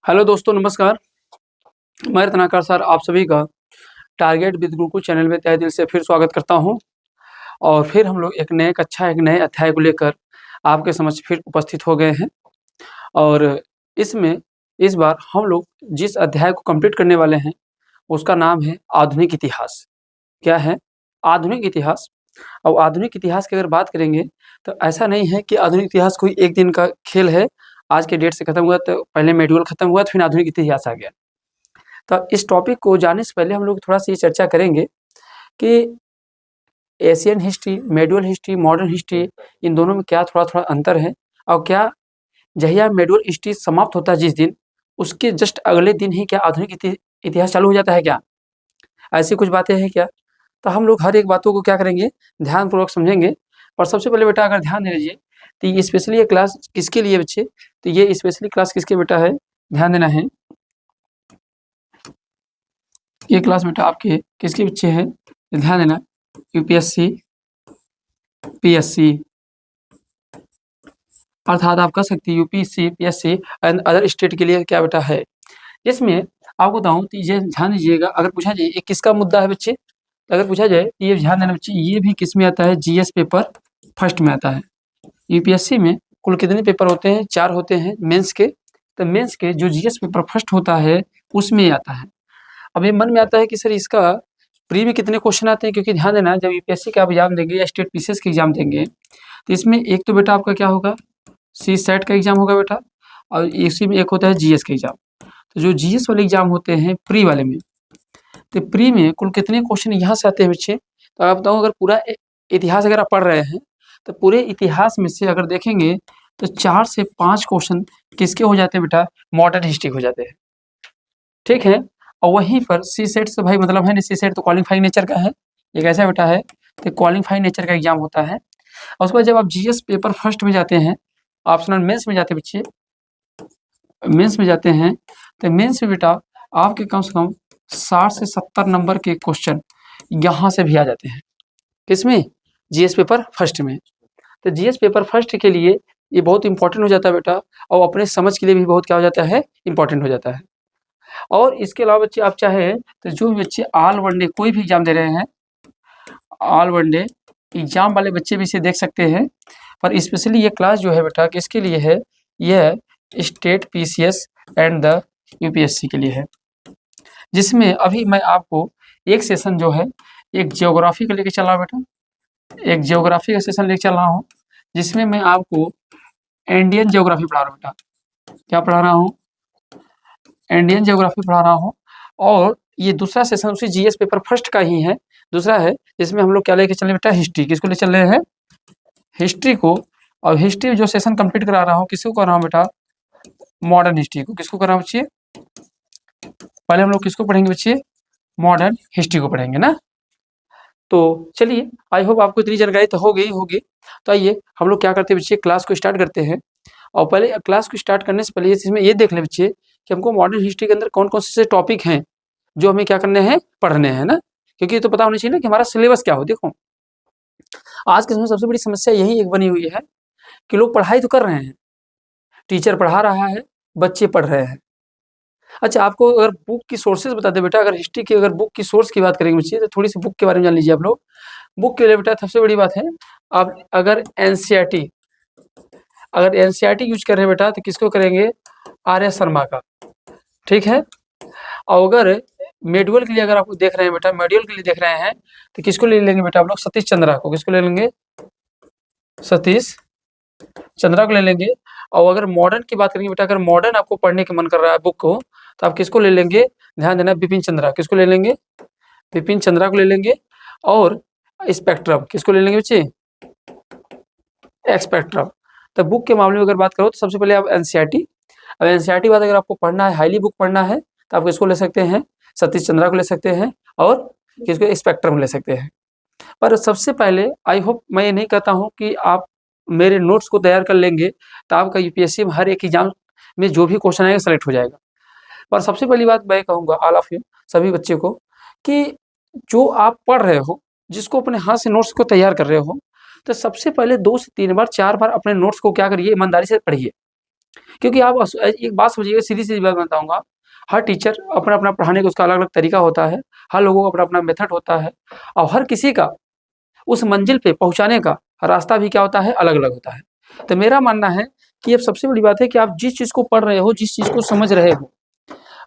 Hello दोस्तों, नमस्कार। मैं रत्नाकर सर आप सभी का टारगेट विद गुरुकुल चैनल में तहे दिल से फिर स्वागत करता हूं। और फिर हम लोग एक नए अध्याय को लेकर आपके समक्ष फिर उपस्थित हो गए हैं। और इसमें इस बार हम लोग जिस अध्याय को कंप्लीट करने वाले हैं उसका नाम है आधुनिक इतिहास। क्या है? आधुनिक इतिहास। और आधुनिक इतिहास की अगर बात करेंगे तो ऐसा नहीं है कि आधुनिक इतिहास कोई एक दिन का खेल है। आज के डेट से खत्म हुआ तो पहले मेडिवल खत्म हुआ तो फिर आधुनिक इतिहास आ गया। तो इस टॉपिक को जानने से पहले हम लोग थोड़ा-सा ये चर्चा करेंगे कि Asian history, medieval history, modern history, इन दोनों में क्या थोड़ा-थोड़ा अंतर है और क्या जहिया मेडिवल हिस्ट्री समाप्त होता है जिस दिन, उसके जस्ट अगले दिन ही क्या आधुनिक इतिहास चालू हो जाता है क्या? ऐसी कुछ बातें हैं क्या? तो हम लोग हर एक बातों को क्या करेंगे, ध्यानपूर्वक समझेंगे। और सबसे पहले बेटा अगर ध्यान दे लीजिए, तो ये स्पेशली ये क्लास किसके लिए बच्चे? तो ये स्पेशली क्लास किसके बेटा है? ध्यान देना है। ये क्लास बेटा आपके किसके बच्चे हैं? ध्यान देना। यूपीएससी, पीएससी, अर्थात आप कह सकते हैं UPSC, PSC and other state के लिए क्या बेटा है। इसमें आपको बताऊं तो ये ध्यान दीजिएगा, अगर पूछा जाए ये किसका मुद्दा है बच्चे, तो अगर पूछा जाए तो ये ध्यान देना बच्चे, ये भी किस में आता है? जीएस पेपर फर्स्ट में आता है। यूपीएससी में कुल कितने पेपर होते हैं? 4 होते हैं मेंस के। तो मेंस के जो जीएस पेपर फर्स्ट होता है उसमें आता है। अब ये मन में आता है कि सर इसका प्री में कितने क्वेश्चन आते हैं, क्योंकि ध्यान देना जब यूपीएससी का आप एग्जाम देंगे या स्टेट पीसीएस का एग्जाम देंगे तो इसमें एक तो बेटा आपका क्या होगा, सी सेट का एग्जाम होगा बेटा, और इसी में एक होता है जीएस का एग्जाम। तो जो जीएस वाले एग्जाम होते हैं प्री वाले में, तो प्री में कुल कितने क्वेश्चन यहाँ से आते हैं बच्चे? तो आप बताओ, अगर पूरा इतिहास अगर आप पढ़ रहे हैं तो पूरे इतिहास में से अगर देखेंगे तो 4 से 5 क्वेश्चन किसके हो जाते हैं बेटा? मॉडर्न हिस्ट्री हो जाते हैं। ठीक है। और वहीं पर सी सेट से भाई मतलब है नहीं, सी सेट तो क्वालिफाइंग नेचर का है, एक ऐसा बेटा है, तो क्वालिफाइंग नेचर का एग्जाम होता है। और उसके बाद जब आप जीएस पेपर फर्स्ट में जाते हैं, ऑप्शनल मेंस में जाते हैं बच्चे, मेंस में जाते हैं, तो मेंस में बेटा आपके कम से कम 60 से 70 नंबर के क्वेश्चन यहाँ से भी आ जाते हैं। किसमें? जीएस पेपर फर्स्ट में। तो जीएस पेपर फर्स्ट के लिए ये बहुत इंपॉर्टेंट हो जाता है बेटा, और अपने समझ के लिए भी बहुत क्या हो जाता है? इंपॉर्टेंट हो जाता है। और इसके अलावा बच्चे आप चाहे तो जो भी बच्चे ऑल वनडे कोई भी एग्जाम दे रहे हैं, ऑल वनडे एग्जाम वाले बच्चे भी इसे देख सकते हैं। पर स्पेशली ये क्लास जो है बेटा किसके लिए है? यह state PCS and the UPSC के लिए है, जिसमें अभी मैं आपको एक सेशन जो है एक जियोग्राफी को लेके चल रहा हूँ बेटा, एक जियोग्राफी का सेशन लेके चल रहा हूँ, जिसमें मैं आपको इंडियन जियोग्राफी पढ़ा रहा हूँ बेटा। क्या पढ़ा रहा हूँ? इंडियन ज्योग्राफी पढ़ा रहा हूँ। और ये दूसरा सेशन उसी जीएस पेपर फर्स्ट का ही है, दूसरा है, जिसमें हम लोग क्या लेके चल रहे हैं बेटा? हिस्ट्री। किसको ले चल रहे हैं? हिस्ट्री को। और हिस्ट्री जो सेशन कंप्लीट करा रहा हूँ किसको कर रहा हूँ बेटा? मॉडर्न हिस्ट्री को। किसको कर रहा हूँ बच्चे? पहले हम लोग किसको पढ़ेंगे बच्चे? मॉडर्न हिस्ट्री को पढ़ेंगे ना। तो चलिए, आई होप आपको इतनी जानकारी तो हो गई होगी। तो आइए हम लोग क्या करते हैं बच्चे, क्लास को स्टार्ट करते हैं। और पहले क्लास को स्टार्ट करने से पहले इसमें ये देख लें बच्चे कि हमको मॉडर्न हिस्ट्री के अंदर कौन-कौन से टॉपिक हैं जो हमें क्या करने हैं? पढ़ने हैं ना। क्योंकि ये तो पता होना चाहिए ना कि हमारा सिलेबस क्या हो। देखो, आज के समय में सबसे बड़ी समस्या यही एक बनी हुई है कि लोग पढ़ाई तो कर रहे हैं, टीचर पढ़ा रहा है, बच्चे पढ़ रहे हैं। अच्छा, आपको अगर बुक की सोर्सेज़ बता दें बेटा, अगर हिस्ट्री की अगर बुक की सोर्स की बात करेंगे बच्चे, तो थोड़ी-सी बुक के बारे में जान लीजिए आप लोग। बुक के लिए बेटा सबसे बड़ी बात है, आप अगर एनसीईआरटी यूज़ कर रहे हैं बेटा तो किसको करेंगे? आर.एस. शर्मा का। ठीक है। और अगर मेडुअल के लिए अगर आप देख रहे हैं बेटा, मेडुअल के लिए देख रहे हैं तो किसको ले लेंगे बेटा आप लोग? सतीश चंद्रा को। किसको ले लेंगे? सतीश चंद्रा को ले लेंगे। और अगर मॉडर्न की बात करेंगे बेटा, अगर मॉडर्न आपको पढ़ने का मन कर रहा है बुक को, तो आप किसको ले लेंगे? ध्यान देना, बिपिन चंद्रा। किसको ले लेंगे? बिपिन चंद्रा को ले लेंगे। और स्पेक्ट्रम किसको ले लेंगे बच्चे? स्पेक्ट्रम। तो बुक के मामले में अगर बात करो तो सबसे पहले आप एनसीईआरटी। अब एनसीईआरटी बाद अगर आपको पढ़ना है, हाईली बुक पढ़ना है, तो आप किसको ले सकते हैं? सतीश चंद्रा को ले सकते हैं। और किसको? स्पेक्ट्रम ले सकते हैं। पर सबसे पहले आई होप, मैं ये नहीं कहता हूँ कि आप मेरे नोट्स को तैयार कर लेंगे तो आपका यूपीएससी में हर एक एग्जाम में जो भी क्वेश्चन आएगा सेलेक्ट हो जाएगा। पर सबसे पहली बात मैं कहूँगा ऑल ऑफ यू, सभी बच्चे को, कि जो आप पढ़ रहे हो, जिसको अपने हाथ से नोट्स को तैयार कर रहे हो, तो सबसे पहले 2 से 3 बार 4 बार अपने नोट्स को क्या करिए? ईमानदारी से पढ़िए। क्योंकि आप एक बात समझिएगा, सीधी-सीधी बात बताऊँगा, हर टीचर अपना-अपना पढ़ाने का उसका अलग-अलग तरीका होता है, हर लोगों का अपना-अपना मेथड होता है और हर किसी का उस मंजिल पे पहुँचाने का रास्ता भी क्या होता है, अलग-अलग होता है। तो मेरा मानना है कि अब सबसे बड़ी बात है कि आप जिस चीज़ को पढ़ रहे हो, जिस चीज़ को समझ रहे हो,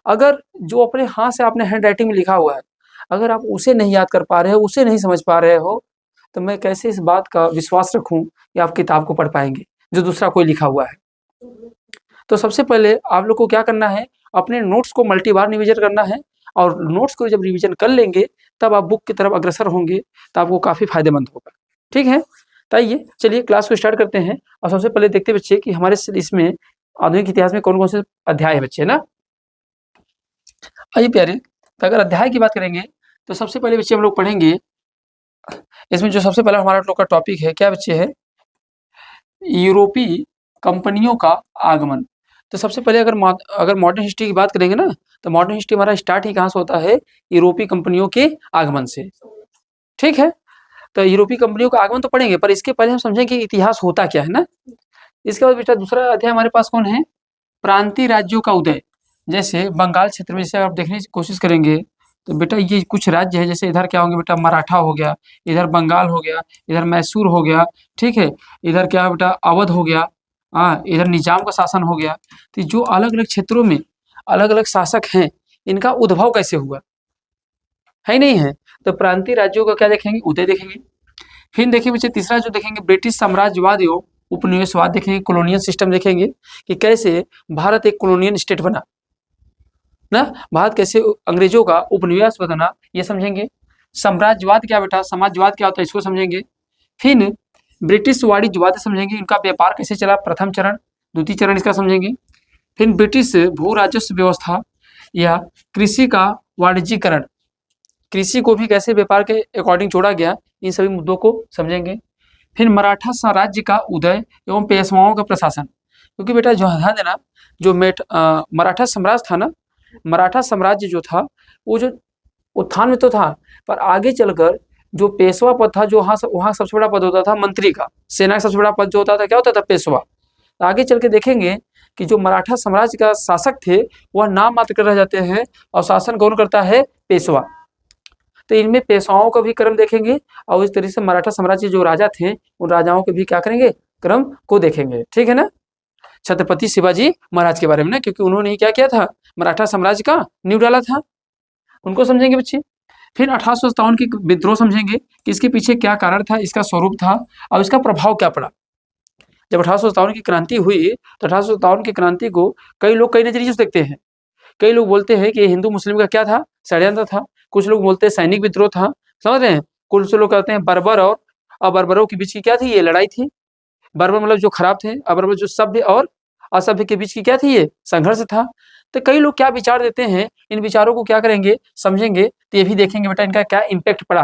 अगर जो अपने हाथ से आपने हैंडराइटिंग में लिखा हुआ है, अगर आप उसे नहीं याद कर पा रहे हो, उसे नहीं समझ पा रहे हो, तो मैं कैसे इस बात का विश्वास रखूँ कि आप किताब को पढ़ पाएँगे, जो दूसरा कोई लिखा हुआ है। तो सबसे पहले आप लोग को क्या करना है, अपने नोट्स को मल्टी बार रिवीजन करना है और नोट्स को जब रिवीजन कर लेंगे, तब आप बुक की तरफ अग्रसर होंगे, तो आपको काफ़ी फ़ायदेमंद होगा। ठीक है? तो आइए, चलिए क्लास को स्टार्ट करते हैं और सबसे पहले देखते हैं बच्चे कि हमारे इसमें आधुनिक इतिहास में कौन-कौन से अध्याय है बच्चे, है ना? आइए प्यारे, तो अगर अध्याय की बात करेंगे, तो सबसे पहले बच्चे हम लोग पढ़ेंगे, इसमें जो सबसे पहला हमारा लोग का टॉपिक है, क्या बच्चे है? यूरोपीय कंपनियों का आगमन। तो सबसे पहले अगर मॉडर्न हिस्ट्री की बात करेंगे ना, तो मॉडर्न हिस्ट्री हमारा स्टार्ट ही कहाँ से होता है? यूरोपीय कंपनियों के आगमन से। ठीक है? तो यूरोपीय कंपनियों का आगमन तो पढ़ेंगे, पर इसके पहले हम समझें कि इतिहास होता क्या है ना? इसके बाद बेटा दूसरा अध्याय हमारे पास कौन है? प्रांतीय राज्यों का उदय। जैसे बंगाल क्षेत्र में जैसे आप देखने की कोशिश करेंगे, तो बेटा ये कुछ राज्य है, जैसे इधर क्या होंगे बेटा, मराठा हो गया, इधर बंगाल हो गया, इधर मैसूर हो गया, ठीक है? इधर क्या बेटा, अवध हो गया, हाँ, इधर निजाम का शासन हो गया। तो जो अलग-अलग क्षेत्रों में अलग-अलग शासक हैं, इनका उद्भव कैसे हुआ? है ही नहीं है? तो प्रांतीय राज्यों का क्या देखेंगे? उदय देखेंगे। फिर देखिए बच्चे तीसरा जो देखेंगे, ब्रिटिश साम्राज्यवाद एवं उपनिवेशवाद देखेंगे, कॉलोनियल सिस्टम देखेंगे कि कैसे भारत एक कॉलोनियल स्टेट बना ना, भारत कैसे अंग्रेजों का उपनिवेश बना, ये समझेंगे। साम्राज्यवाद क्या बेटा, समाजवाद क्या होता है, इसको समझेंगे। फिर ब्रिटिश वाणिज्यवाद समझेंगे, इनका व्यापार कैसे चला, प्रथम चरण, द्वितीय चरण इसका समझेंगे। फिर ब्रिटिश भू राजस्व व्यवस्था या कृषि का वाणिज्यीकरण, कृषि को भी कैसे व्यापार के अकॉर्डिंग जोड़ा गया, इन सभी मुद्दों को समझेंगे। फिर मराठा साम्राज्य का उदय एवं पेशवाओं का प्रशासन, क्योंकि बेटा जो ध्यान देना, जो मराठा साम्राज्य था ना, मराठा साम्राज्य जो था, वो जो उत्थान में तो था, पर आगे चलकर जो पेशवा पद था, जो वहाँ सबसे बड़ा पद होता था मंत्री का, सेना का सबसे बड़ा पद जो होता था क्या होता था, पेशवा। तो आगे चल के देखेंगे कि जो मराठा साम्राज्य का शासक थे, वह नाम मात्र कर रह जाते हैं और शासन कौन करता है, पेशवा। तो इनमें पेशवाओं का भी क्रम देखेंगे और इस तरीके से मराठा साम्राज्य जो राजा थे, उन राजाओं के भी क्या करेंगे, क्रम को देखेंगे। ठीक है ना? छत्रपति शिवाजी महाराज के बारे में ना, क्योंकि उन्होंने ही क्या किया था, मराठा साम्राज्य का नींव डाला था, उनको समझेंगे बच्चे। फिर 1857 की विद्रोह समझेंगे कि इसके पीछे क्या कारण था, इसका स्वरूप था और इसका प्रभाव क्या पड़ा। जब 1857 की क्रांति हुई, तो 1857 की क्रांति को कई लोग कई नजरिए से देखते हैं। कई लोग बोलते हैं कि हिंदू मुस्लिम का क्या था, षड्यंत्र था। कुछ लोग बोलते हैं सैनिक विद्रोह था, समझ रहे हैं। कुछ लोग कहते हैं बर्बर और अबर्बरों के बीच की क्या थी, ये लड़ाई थी। बर्बर मतलब जो खराब थे, अबर्बर जो सभ्य और असभ्य के बीच की क्या थी, ये संघर्ष था। तो कई लोग क्या विचार देते हैं, इन विचारों को क्या करेंगे, समझेंगे। तो ये भी देखेंगे बेटा इनका क्या इम्पैक्ट पड़ा।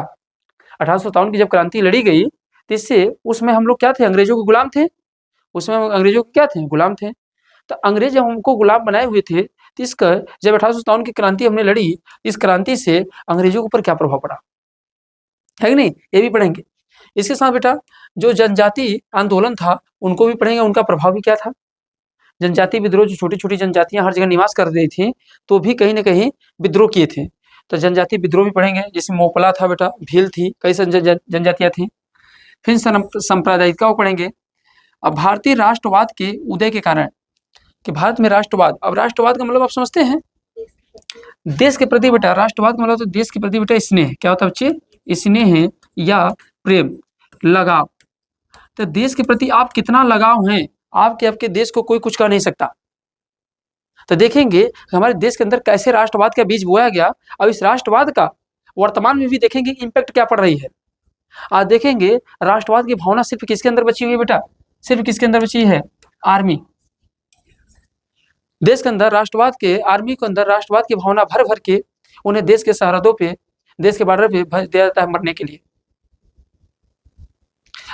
1857 की जब क्रांति लड़ी गई, तो इससे उसमें हम लोग क्या थे, अंग्रेजों के गुलाम थे। उसमें हम अंग्रेजों के क्या थे, गुलाम थे। तो अंग्रेज जब हमको गुलाम बनाए हुए थे, तो इसका जब 1857 की क्रांति हमने लड़ी, इस क्रांति से अंग्रेजों के ऊपर क्या प्रभाव पड़ा, है कि नहीं, ये भी पढ़ेंगे। इसके साथ बेटा जो जनजाति आंदोलन था, उनको भी पढ़ेंगे, उनका प्रभाव भी क्या था। जनजाति विद्रोह, जो छोटी-छोटी जनजातियाँ हर जगह निवास कर रही थी, तो भी कहीं न कहीं विद्रोह किए थे। तो जनजाति विद्रोह भी पढ़ेंगे, जैसे मोपला था बेटा, भील थी, कई सारी जनजातियाँ थी। फिर सांप्रदायिकता को पढ़ेंगे। अब भारतीय राष्ट्रवाद के उदय के कारण, कि भारत में राष्ट्रवाद, अब राष्ट्रवाद का मतलब आप समझते हैं, देश के प्रति बेटा, राष्ट्रवाद का मतलब तो देश के प्रति बेटा स्नेह, क्या होता है बच्चे, स्नेह या प्रेम, लगाव। तो देश के प्रति आप कितना लगाव है, आपके देश को कोई कुछ कर नहीं सकता। तो देखेंगे हमारे देश के अंदर कैसे राष्ट्रवाद का बीज बोया गया, और इस राष्ट्रवाद का वर्तमान में भी देखेंगे इम्पैक्ट क्या पड़ रही है। आज देखेंगे राष्ट्रवाद की भावना सिर्फ किसके अंदर बची हुई है बेटा, सिर्फ किसके अंदर बची है, आर्मी। देश के अंदर राष्ट्रवाद के, आर्मी के अंदर राष्ट्रवाद की भावना भर भर के उन्हें देश के सरहदों पे, देश के बॉर्डर पे भेज दिया जाता है मरने के लिए।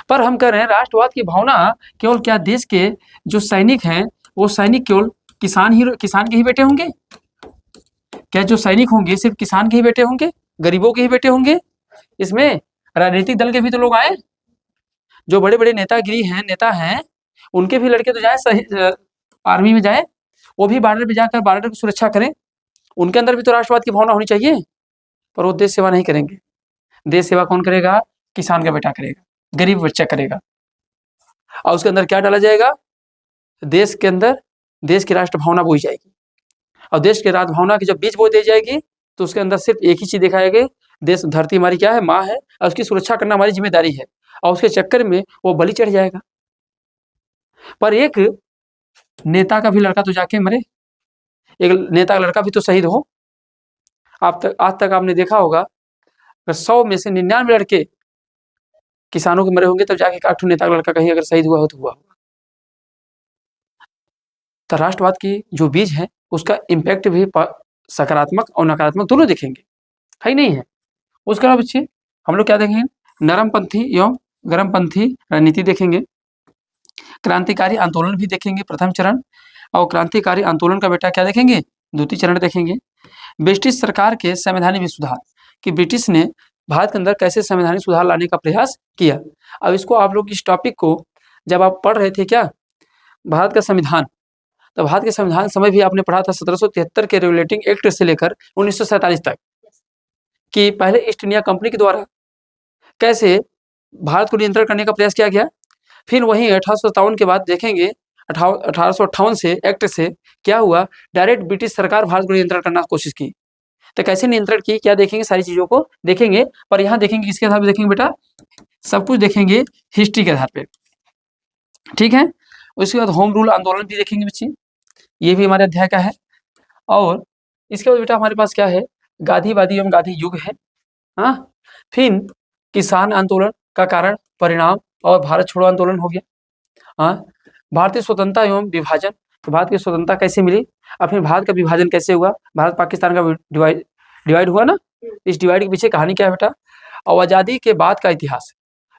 पर हम कह रहे हैं राष्ट्रवाद की भावना केवल क्या देश के जो सैनिक हैं, वो सैनिक केवल किसान के ही बेटे होंगे क्या, जो सैनिक होंगे सिर्फ किसान के ही बेटे होंगे, गरीबों के ही बेटे होंगे। इसमें राजनीतिक दल के भी तो लोग आए, जो बड़े बड़े नेता हैं, उनके भी लड़के तो जाए आर्मी में जाए, वो भी बॉर्डर पे जाकर बॉर्डर की सुरक्षा करें, उनके अंदर भी तो राष्ट्रवाद की भावना होनी चाहिए, पर वो देश सेवा नहीं करेंगे। देश सेवा कौन करेगा? किसान का बेटा करेगा, गरीब बच्चा करेगा। और उसके अंदर क्या डाला जाएगा? देश के अंदर देश की राष्ट्र भावना बोई जाएगी, और देश की राष्ट्र भावना की जब बीज बो दी जाएगी तो उसके अंदर सिर्फ एक ही चीज दिखाएगी, देश धरती हमारी क्या है? माँ है, और उसकी सुरक्षा करना हमारी जिम्मेदारी है, और उसके चक्कर में वो बलि चढ़ जाएगा। पर एक नेता का भी लड़का तो जाके मरे, एक नेता का लड़का भी तो शहीद हो। आज तक आपने देखा होगा 100 में से 99 लड़के किसानों के मरे होंगे, तब जाके 8 नेता का लड़का कहीं अगर शहीद हुआ हो तो हुआ होगा। तो राष्ट्रवाद की जो बीज है उसका इम्पैक्ट भी सकारात्मक और नकारात्मक दोनों दिखेंगे, है ही नहीं है। उसके अलावा बच्चे हम लोग क्या देखेंगे? नरमपंथी एवं गर्मपंथी रणनीति देखेंगे, क्रांतिकारी आंदोलन भी देखेंगे प्रथम चरण, और क्रांतिकारी आंदोलन का बेटा क्या देखेंगे? द्वितीय चरण देखेंगे। ब्रिटिश सरकार के संवैधानिक में सुधार, कि ब्रिटिश ने भारत के अंदर कैसे संवैधानिक सुधार लाने का प्रयास किया। अब इसको आप लोग इस टॉपिक को जब आप पढ़ रहे थे क्या भारत का संविधान, तो भारत के संविधान समय भी आपने पढ़ा था 1773 के रेगुलेटिंग एक्ट से लेकर 1947 तक, कि पहले ईस्ट इंडिया कंपनी के द्वारा कैसे भारत को नियंत्रण करने का प्रयास किया गया। फिर वहीं 1857 के बाद देखेंगे 1858 से एक्ट से क्या हुआ, डायरेक्ट ब्रिटिश सरकार भारत को नियंत्रण करने की कोशिश की। तो कैसे नियंत्रण की, क्या देखेंगे, सारी चीजों को देखेंगे। पर यहाँ देखेंगे किसके आधार पर देखेंगे बेटा? सब कुछ देखेंगे हिस्ट्री के आधार पे, ठीक है। उसके बाद होम रूल आंदोलन भी देखेंगे बच्चे, ये भी हमारे अध्याय का है। और इसके बाद बेटा हमारे पास क्या है? गांधीवादी एवं गांधी युग है। हाँ, फिर किसान आंदोलन का कारण परिणाम और भारत छोड़ो आंदोलन हो गया। हाँ, भारतीय स्वतंत्रता एवं विभाजन, तो भारत की स्वतंत्रता कैसे मिली, और फिर भारत का विभाजन कैसे हुआ, भारत पाकिस्तान का डिवाइड हुआ ना, इस डिवाइड के पीछे कहानी क्या है बेटा? और आज़ादी के बाद का इतिहास,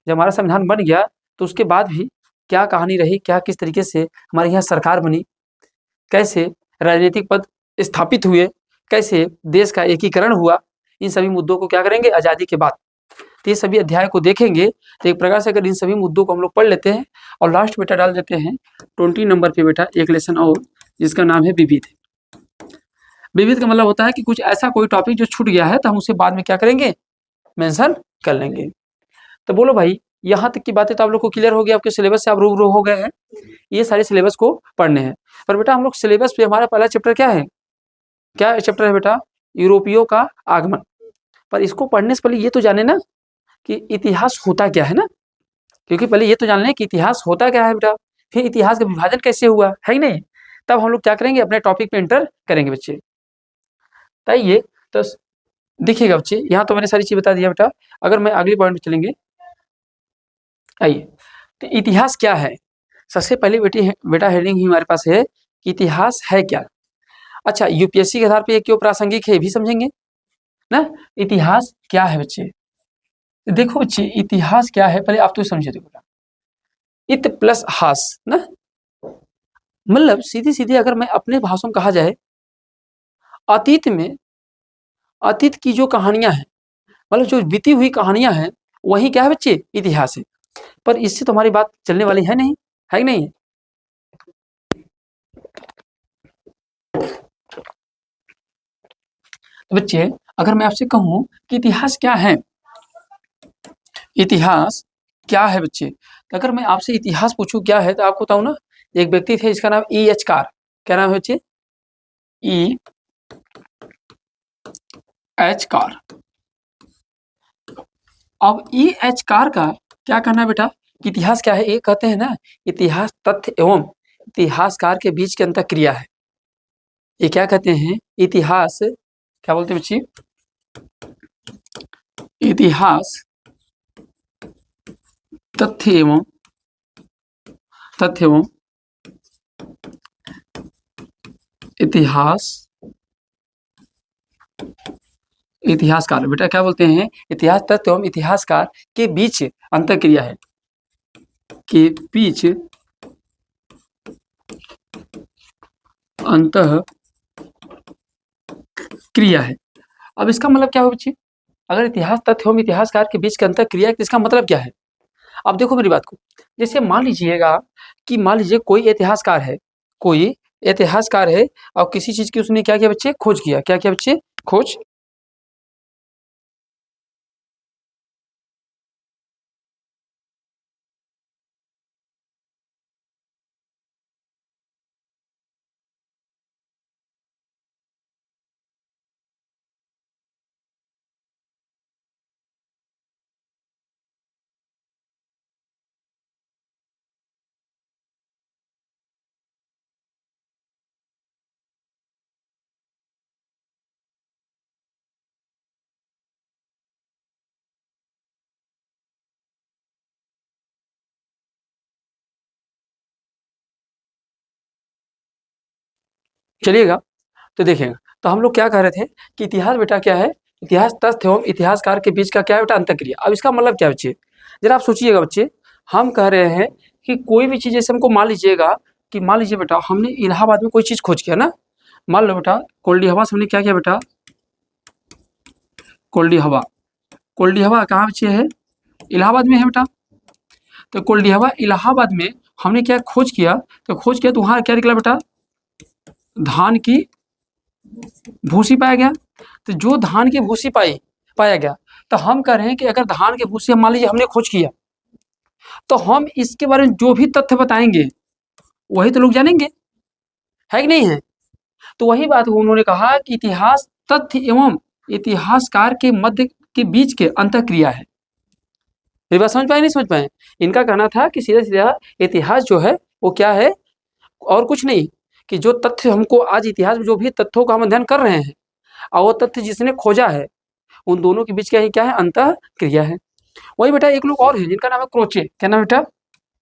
जब हमारा संविधान बन गया तो उसके बाद भी क्या कहानी रही, क्या किस तरीके से हमारे यहाँ सरकार बनी, कैसे राजनीतिक पद स्थापित हुए, कैसे देश का एकीकरण हुआ, इन सभी मुद्दों को क्या करेंगे आज़ादी के बाद। तो ये सभी अध्याय को देखेंगे। तो एक प्रकार से अगर इन सभी मुद्दों को हम लोग पढ़ लेते हैं और लास्ट बेटा डाल देते हैं 20 नंबर पे बेटा एक लेसन और, जिसका नाम है विविध। विविध का मतलब होता है कि कुछ ऐसा कोई टॉपिक जो छूट गया है तो हम उसे बाद में क्या करेंगे, मेंशन कर लेंगे। तो बोलो भाई, यहाँ तक की बातें तो आप लोग को क्लियर हो गया, आपके सिलेबस से आप रूबरू हो गए हैं, ये सारे सिलेबस को पढ़ने हैं। पर बेटा हम लोग सिलेबस पे हमारा पहला चैप्टर क्या है? क्या चैप्टर है बेटा? यूरोपियों का आगमन। पर इसको पढ़ने से पहले ये तो जाने ना कि इतिहास होता क्या है ना, क्योंकि पहले ये तो जान लें कि इतिहास होता क्या है बेटा, फिर इतिहास का विभाजन कैसे हुआ, है ही नहीं। तब हम लोग क्या करेंगे, अपने टॉपिक पे एंटर करेंगे बच्चे। आइए तो देखिएगा बच्चे, यहाँ तो मैंने सारी चीज बता दिया बेटा। अगर मैं अगली पॉइंट पे चलेंगे, आइए तो इतिहास क्या है। सबसे पहले बेटा हेडिंग ही हमारे पास है कि इतिहास है क्या। अच्छा, यूपीएससी के आधार पे ये क्यों प्रासंगिक है ये भी समझेंगे ना। इतिहास क्या है बच्चे? देखो बच्चे, इतिहास क्या है पहले आप तो समझे। देखो, इत प्लस हास ना, मतलब सीधी सीधी अगर मैं अपने भाषा में कहा जाए, अतीत में अतीत की जो कहानियां हैं, मतलब जो बीती हुई कहानियां हैं, वही क्या है बच्चे, इतिहास है। पर इससे तो हमारी बात चलने वाली है नहीं, है कि नहीं। तो बच्चे अगर मैं आपसे कहूं कि इतिहास क्या है, इतिहास क्या है बच्चे, तो अगर मैं आपसे इतिहास पूछूं क्या है, तो आपको बताऊं ना, एक व्यक्ति थे जिसका नाम E.H. कार। क्या नाम है बच्चे? E.H. कार। अब E.H. कार का क्या कहना है बेटा कि इतिहास क्या है? ये कहते हैं ना, इतिहास तथ्य एवं इतिहासकार के बीच की अंतःक्रिया है। ये क्या कहते हैं? इतिहास क्या बोलते हैं बच्चे? इतिहास तथ्य एवं इतिहासकार। बेटा क्या बोलते हैं? इतिहास तथ्य एवं इतिहासकार के बीच अंतःक्रिया है, के बीच अंतःक्रिया है। अब इसका मतलब क्या हो बच्चे? अगर इतिहास तथ्य एवं इतिहासकार के बीच की अंतःक्रिया है तो इसका मतलब क्या है? अब देखो मेरी बात को, जैसे मान लीजिए कोई इतिहासकार है, कोई इतिहासकार है और किसी चीज की उसने क्या किया बच्चे, खोज किया। क्या किया बच्चे, खोज। चलिएगा, तो देखिएगा, तो हम लोग क्या कह रहे थे कि इतिहास बेटा क्या है, इतिहास तथ्य एवं इतिहासकार के बीच का क्या है बेटा, अंतःक्रिया। अब इसका मतलब क्या बच्चे, जरा आप सोचिएगा बच्चे, हम कह रहे हैं कि कोई भी चीज़, जैसे हमको मान लीजिएगा कि मान लीजिए बेटा हमने इलाहाबाद में कोई चीज़ खोज किया ना, मान लो बेटा कोल्डी हवा से हमने क्या किया बेटा, कोल्डी हवा। कोल्डी हवा कहाँ बच्चे है, इलाहाबाद में है बेटा। तो कोल्डी हवा इलाहाबाद में हमने क्या खोज किया, तो खोज किया तो वहाँ क्या निकला बेटा, धान की भूसी पाया गया। तो जो धान की भूसी पाया गया, तो हम कह रहे हैं कि अगर धान की भूसी मान लीजिए हमने खोज किया, तो हम इसके बारे में जो भी तथ्य बताएंगे वही तो लोग जानेंगे, है कि नहीं है। तो वही बात उन्होंने कहा कि इतिहास तथ्य एवं इतिहासकार के मध्य के बीच के अंतःक्रिया है। मेरी बात समझ पाए नहीं समझ पाए। इनका कहना था कि सीधा सीधा इतिहास जो है वो क्या है, और कुछ नहीं, कि जो तथ्य हमको आज इतिहास में जो भी तथ्यों का हम अध्ययन कर रहे हैं और वो तथ्य जिसने खोजा है, उन दोनों के बीच क्या है, अंतःक्रिया है। वही बेटा एक लोग और है जिनका नाम है क्रोचे। क्या नाम बेटा,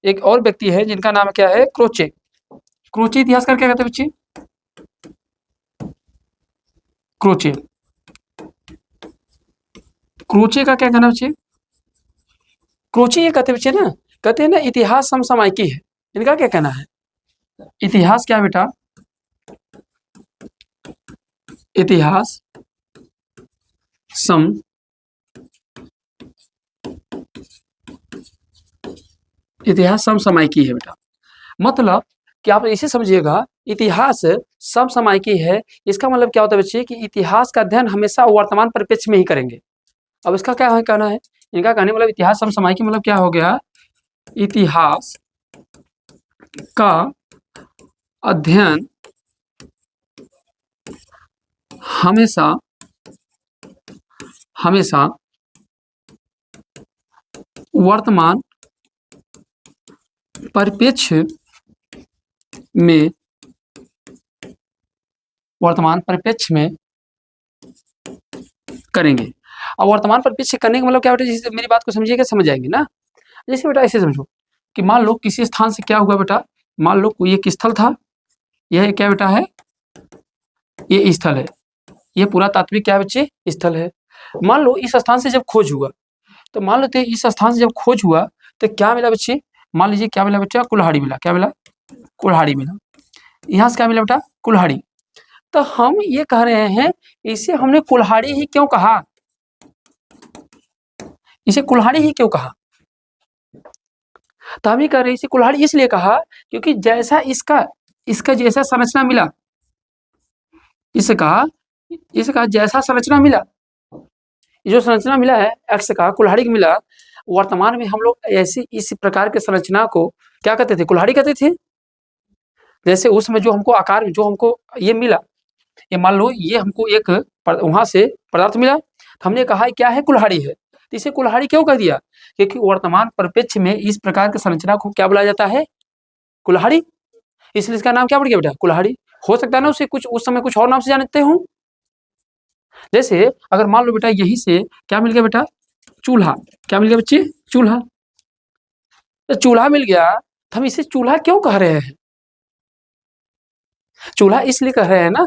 एक और व्यक्ति है जिनका नाम क्या है, क्रोचे। क्रोचे इतिहासकार क्या कहते हैं बच्चे, क्रोचे। क्रोचे का क्या कहना बच्चे, क्रोचे ये कहते बच्चे ना, कहते हैं ना इतिहास समसामयिकी है। इनका क्या कहना है, इतिहास क्या बेटा, इतिहास सम इतिहास समसामयिकी है बेटा। मतलब कि आप इसे समझिएगा, इतिहास समसामयिकी है। इसका मतलब क्या होता है बच्चे कि इतिहास का अध्ययन हमेशा वर्तमान परिप्रेक्ष्य में ही करेंगे। अब इसका क्या है कहना है, इनका कहने मतलब इतिहास समसामयिकी मतलब क्या हो गया, इतिहास का अध्ययन हमेशा वर्तमान परिप्रेक्ष्य में करेंगे। अब वर्तमान परिप्रेक्ष्य करने का मतलब क्या बेटा, जैसे मेरी बात को समझिएगा, समझ जाएंगे ना। जैसे बेटा ऐसे समझो कि मान लो किसी स्थान से क्या हुआ बेटा, मान लो कोई एक स्थल था, यह क्या बेटा है, ये स्थल है, ये पूरा तात्विक क्या बच्चे, स्थल है। मान लो इस स्थान से जब खोज हुआ, तो मान लेते हैं इस स्थान से जब खोज हुआ तो क्या मिला बच्चे, मान लीजिए क्या मिला बच्चा, कुल्हाड़ी मिला। क्या मिला, कुल्हाड़ी मिला। यहाँ से क्या मिला बेटा, कुल्हाड़ी। तो हम ये कह रहे हैं, इसे हमने कुल्हाड़ी ही क्यों कहा, इसे कुल्हाड़ी ही क्यों कहा, तो हम ये कह रहे हैं इसे कुल्हाड़ी इसलिए कहा क्योंकि जैसा इसका जैसा संरचना मिला, इसका जैसा संरचना मिला, जो संरचना मिला है एक्स का, कुल्हाड़ी का मिला। वर्तमान में हम लोग ऐसी इस प्रकार के संरचना को क्या कहते थे, कुल्हाड़ी कहते थे। जैसे उसमें जो हमको आकार, जो हमको ये मिला, ये मान लो ये हमको एक वहां से पदार्थ मिला, तो हमने कहा क्या है, कुल्हाड़ी है। तो इसे कुल्हाड़ी क्यों कह दिया, क्योंकि वर्तमान परिप्रेक्ष्य में इस प्रकार की संरचना को क्या बुलाया जाता है, कुल्हाड़ी। इसलिए इसका नाम क्या पड़ गया बेटा, कुल्हाड़ी। हो सकता है ना उसे कुछ उस समय कुछ और नाम से जानते हो। जैसे अगर मान लो बेटा यहीं से क्या मिल गया बेटा, चूल्हा। क्या मिल गया बच्चे, चूल्हा। तो चूल्हा मिल गया, तो हम इसे चूल्हा क्यों कह रहे हैं, चूल्हा इसलिए कह रहे हैं ना,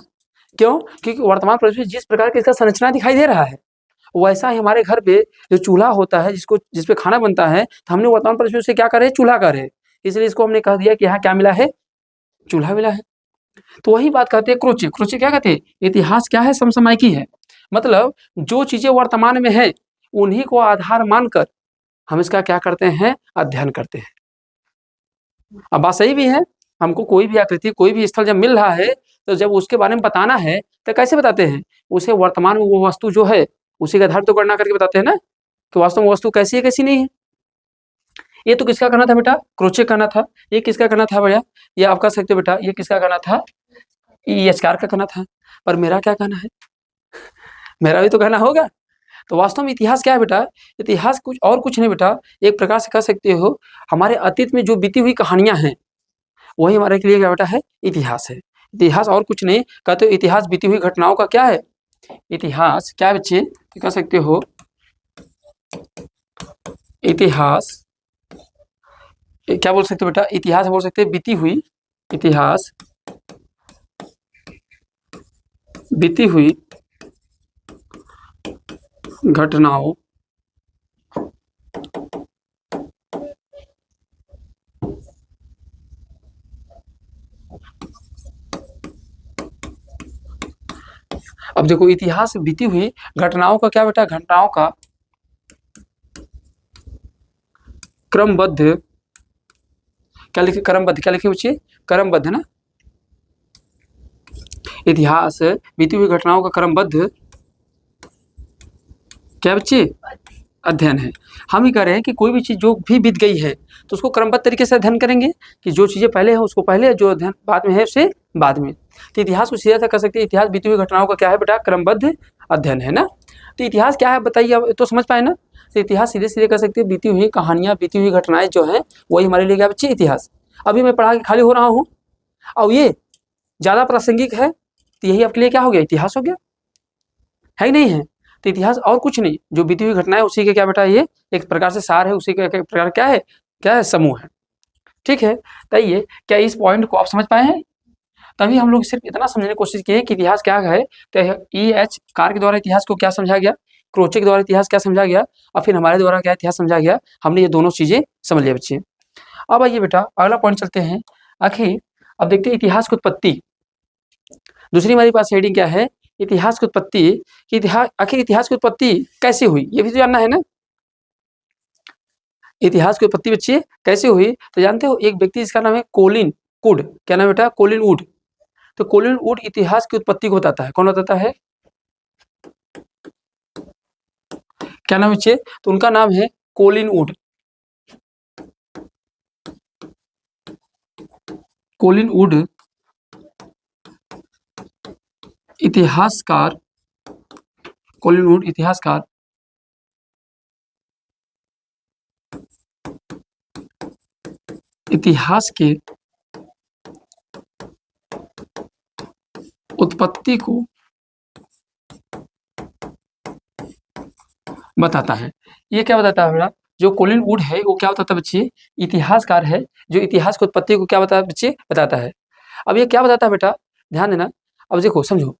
क्यों, क्योंकि वर्तमान परिवेश में जिस प्रकार की इसका संरचना दिखाई दे रहा है, वैसा ही हमारे घर पे जो चूल्हा होता है, जिस पे खाना बनता है, तो हमने वर्तमान परिवेश में उसे क्या करे, चूल्हा करे। इसलिए इसको हमने कह दिया कि यहाँ क्या मिला है, चूल्हा मिला है। तो वही बात कहते हैं क्रोचे। क्रोचे क्या कहते हैं, इतिहास क्या है, समसामयिकी है। मतलब जो चीजें वर्तमान में है उन्हीं को आधार मानकर हम इसका क्या करते हैं, अध्ययन करते हैं। अब बात सही भी है। हमको कोई भी आकृति, कोई भी स्थल जब मिल रहा है, तो जब उसके बारे में बताना है, तो कैसे बताते हैं? उसे वर्तमान में वो वस्तु जो है, उसी के आधार पर गणना करके बताते हैं ना, कि वास्तव में वस्तु कैसी है, कैसी नहीं है। ये तो किसका कहना था बेटा? क्रोचे कहना था। ये किसका कहना था भैया? ये आप कह सकते हो बेटा, ये किसका कहना था? ईएचकार का कहना था। पर मेरा क्या कहना है? मेरा भी तो कहना होगा। तो वास्तव में इतिहास क्या है बेटा? इतिहास कुछ और कुछ नहीं बेटा, एक प्रकार से कह सकते हो, हमारे अतीत में जो बीती हुई कहानियां हैं, वही हमारे के लिए क्या बेटा है? इतिहास है। इतिहास और कुछ नहीं, कहते हो इतिहास बीती हुई घटनाओं का क्या है? इतिहास क्या है बच्चे? कह सकते हो इतिहास, क्या बोल सकते हो बेटा? इतिहास बोल सकते हैं बीती हुई, इतिहास बीती हुई घटनाओं अब देखो, इतिहास बीती हुई घटनाओं का क्या बेटा? घटनाओं का क्रमबद्ध, क्या लिखे? क्रमबद्ध। क्या लिखे बच्चे? क्रमबद्ध ना। इतिहास बीती हुई घटनाओं का क्रमबद्ध क्या बच्चे? अध्ययन है। हम ही कह रहे हैं कि कोई भी चीज जो भी बीत गई है, तो उसको क्रमबद्ध तरीके से अध्ययन करेंगे, कि जो चीजें पहले है उसको पहले, जो अध्ययन बाद में है उसे बाद में। तो इतिहास को सीधा सा कह सकते हैं, इतिहास बीती हुई घटनाओं का क्या है बेटा? क्रमबद्ध अध्ययन है ना। तो इतिहास क्या है बताइए, अब तो समझ पाए ना। तो इतिहास सीधे सीधे कह सकते हैं, बीती हुई कहानियां, बीती हुई घटनाएं जो है, वही हमारे लिए क्या बच्चे? इतिहास। अभी मैं पढ़ा के खाली हो रहा हूँ, और ये ज्यादा प्रासंगिक है, तो यही आपके लिए क्या हो गया? इतिहास हो गया, है ही नहीं है? तो इतिहास और कुछ नहीं, जो बीती हुई घटना है उसी के क्या बेटा? ये एक प्रकार से सार है, उसी का एक प्रकार क्या है? क्या है? समूह है। ठीक है, तो ये क्या इस पॉइंट को आप समझ पाए हैं? तभी हम लोग सिर्फ इतना समझने की कोशिश किए कि इतिहास क्या है। तो EH कार के द्वारा इतिहास को क्या समझा गया, क्रोचे के द्वारा इतिहास क्या समझा गया, और फिर हमारे द्वारा क्या इतिहास समझा गया, हमने ये दोनों चीजें समझ लिया बच्चे। अब आइए बेटा अगला पॉइंट चलते हैं। आखिर अब देखते हैं इतिहास की उत्पत्ति। दूसरी हमारे पास हेडिंग क्या है? इतिहास की उत्पत्ति। कि इतिहास, आखिर इतिहास की उत्पत्ति कैसे हुई, ये भी तो जानना है ना। इतिहास की उत्पत्ति बच्चे कैसे हुई? तो जानते हो, एक व्यक्ति जिसका नाम है कोलिन वुड। क्या नाम बेटा? Colin Wood. तो कोलिन वुड इतिहास की उत्पत्ति को बताता है। कौन बताता है? क्या नाम बच्चे? तो उनका नाम है कोलिन वुड। कोलिन वुड इतिहासकार, कोलिन वुड इतिहासकार इतिहास के उत्पत्ति को बताता है। ये क्या बताता है बेटा? जो कोलिन वुड है वो क्या बताता है बच्चे? इतिहासकार है, जो इतिहास की उत्पत्ति को क्या बताता है बच्चे? बताता है। अब ये क्या बताता है बेटा? ध्यान देना। अब देखो समझो,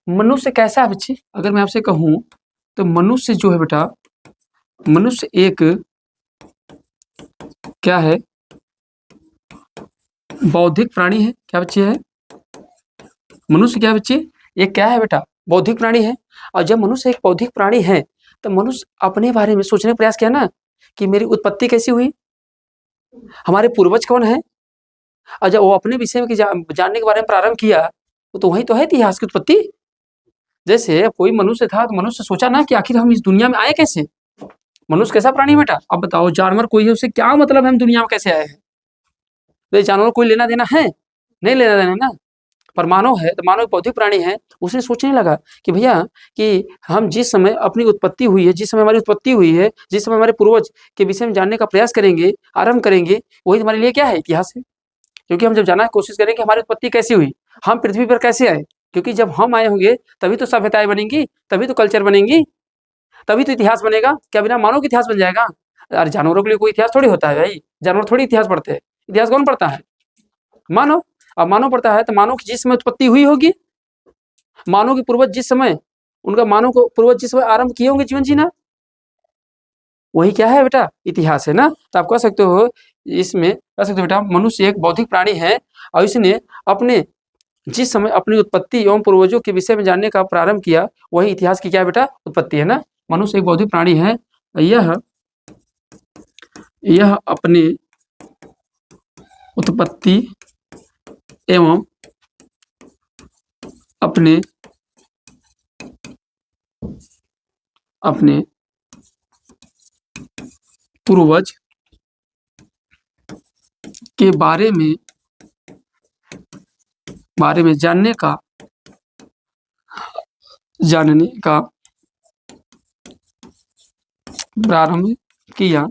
मनुष्य कैसा है बच्चे? अगर मैं आपसे कहूं, तो मनुष्य जो है बेटा, मनुष्य एक क्या है? बौद्धिक प्राणी है। क्या बच्चे है? मनुष्य क्या बच्चे? ये क्या है बेटा? बौद्धिक प्राणी है। और जब मनुष्य एक बौद्धिक प्राणी है, तो मनुष्य अपने बारे में सोचने का प्रयास किया ना, कि मेरी उत्पत्ति कैसी हुई, हमारे पूर्वज कौन है, और जब वो अपने विषय में जानने के बारे में प्रारंभ किया, तो वही तो है इतिहास की उत्पत्ति। जैसे कोई मनुष्य था, तो मनुष्य सोचा ना कि आखिर हम इस दुनिया में आए कैसे। मनुष्य कैसा प्राणी बेटा? अब बताओ, जानवर कोई है, उससे क्या मतलब हम दुनिया में कैसे आए हैं? तो जानवर कोई लेना देना है? नहीं लेना देना ना। पर मानव है, तो मानव बौद्धिक प्राणी है, उसने सोचने लगा कि भैया, कि हम जिस समय अपनी उत्पत्ति हुई है, जिस समय हमारी उत्पत्ति हुई है, जिस समय हमारे पूर्वज के विषय में जानने का प्रयास करेंगे, आरंभ करेंगे, वही हमारे लिए क्या है? इतिहास है। क्योंकि हम जब जानने की कोशिश करेंगे कि हमारी उत्पत्ति कैसी हुई, हम पृथ्वी पर कैसे आए, क्योंकि जब हम आए होंगे तभी तो सभ्यताएं बनेंगी, तभी तो कल्चर बनेंगी, तभी तो इतिहास बनेगा। क्या बिना मानव के इतिहास बन जाएगा? अरे जानवरों के लिए कोई इतिहास थोड़ी होता है भाई, जानवर थोड़ी इतिहास पढ़ते हैं। इतिहास कौन पढ़ता है? मानव। अब मानव पढ़ता है, तो मानव की जिस समय उत्पत्ति हुई होगी, मानव के पूर्वज जिस समय, उनका मानव को पूर्वज जिस समय आरंभ किए होंगे जीवन जीना, वही क्या है बेटा? इतिहास है ना। तो आप कह सकते हो, इसमें कह सकते हो बेटा, मनुष्य एक बौद्धिक प्राणी है, और इसने अपने जिस समय अपनी उत्पत्ति एवं पूर्वजों के विषय में जानने का प्रारंभ किया, वही इतिहास की क्या बेटा? उत्पत्ति है ना। मनुष्य एक बौद्धिक प्राणी है, यह अपने उत्पत्ति एवं अपने पूर्वज के बारे में जानने का प्रारंभ किया।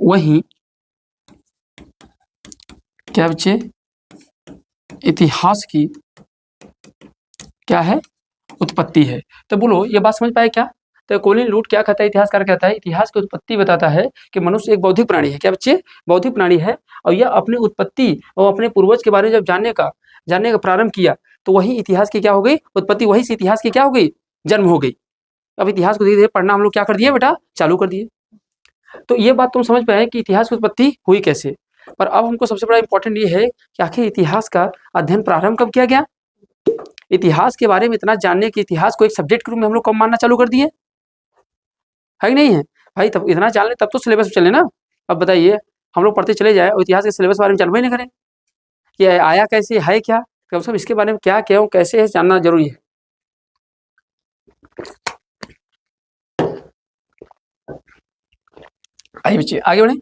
वहीं क्या बच्चे, इतिहास की क्या है, उत्पत्ति है। तो बोलो ये बात समझ पाए क्या? तो कोलिन लूट क्या कहता है, इतिहासकार कहता है इतिहास की उत्पत्ति बताता है कि मनुष्य एक बौद्धिक प्राणी है। क्या बच्चे, बौद्धिक प्राणी है, और यह अपनी उत्पत्ति और अपने पूर्वज के बारे में जब जानने का प्रारंभ किया तो वही इतिहास की क्या हो गई, उत्पत्ति, वही से इतिहास की क्या हो गई, जन्म हो गई। अब इतिहास को धीरे धीरे पढ़ना हम लोग क्या कर दिए बेटा, चालू कर दिए। तो ये बात तुम समझ पाए कि इतिहास की उत्पत्ति हुई कैसे। पर अब हमको सबसे बड़ा इंपॉर्टेंट ये है कि आखिर इतिहास का अध्ययन प्रारंभ कब किया गया। इतिहास के बारे में इतना जानने कि इतिहास को एक सब्जेक्ट के रूप में हम लोग कब मानना चालू कर दिए, है कि नहीं है भाई? तब इतना जान ले तब तो सिलेबस चले ना। अब बताइए हम लोग पढ़ते चले जाए और इतिहास के सिलेबस के बारे में जानबे नहीं करें कि आया कैसे, है क्या, कम से कम इसके बारे में क्या क्यों कैसे है जानना जरूरी है। आइए बच्चे आगे बढ़े,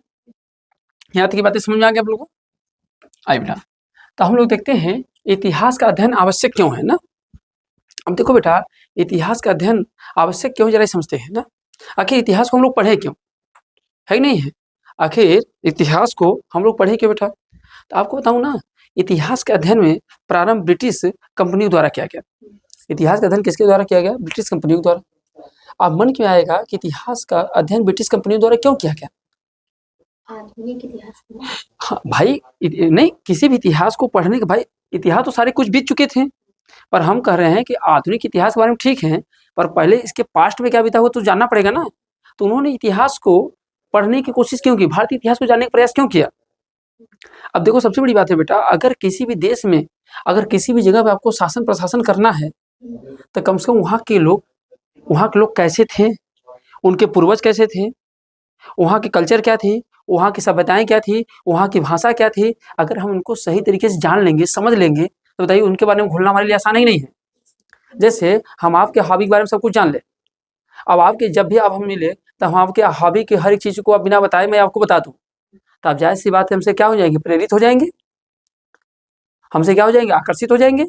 यहाँ तक की बातें समझ में आ गई आप लोगों को? आइए बेटा, तो हम लोग देखते हैं इतिहास का अध्ययन आवश्यक क्यों है ना। अब देखो बेटा, इतिहास का अध्ययन आवश्यक क्यों, जरा समझते हैं ना। आखिर इतिहास को हम लोग पढ़े क्यों, है कि नहीं है? आखिर इतिहास को हम लोग पढ़े क्यों बेटा? तो आपको बताऊं ना, इतिहास के अध्ययन में प्रारंभ ब्रिटिश कंपनियों द्वारा किया गया। इतिहास का अध्ययन किसके द्वारा किया गया, ब्रिटिश कंपनियों द्वारा। अब मन क्यों आएगा कि इतिहास का अध्ययन ब्रिटिश कंपनियों द्वारा क्यों किया गया? आधुनिक इतिहास, हाँ भाई, नहीं किसी भी इतिहास को पढ़ने के, भाई इतिहास तो सारे कुछ बीत चुके थे, पर हम कह रहे हैं कि आधुनिक इतिहास के बारे में ठीक है, पर पहले इसके पास्ट में क्या बीता हुआ तो जानना पड़ेगा ना। तो उन्होंने इतिहास को पढ़ने की कोशिश क्यों की, भारतीय इतिहास को जानने का प्रयास क्यों किया? अब देखो सबसे बड़ी बात है बेटा, अगर किसी भी देश में, अगर किसी भी जगह पे आपको शासन प्रशासन करना है तो कम से कम वहाँ के लोग कैसे थे, उनके पूर्वज कैसे थे, वहाँ की कल्चर क्या थी, वहाँ की सभ्यताएं क्या थी, वहाँ की भाषा क्या थी, अगर हम उनको सही तरीके से जान लेंगे, समझ लेंगे, तो बताइए उनके बारे में घुलना हमारे लिए आसान ही नहीं है। जैसे हम आपके हॉबी के बारे में सब कुछ जान ले, अब आपके जब भी आप हम मिले तो हम आपके हॉबी की हर एक चीज को आप बिना बताए मैं आपको बता दूं, तो आप जाहिर सी बात है हमसे क्या हो जाएंगे, प्रेरित हो जाएंगे, हमसे क्या हो जाएंगे, आकर्षित हो जाएंगे।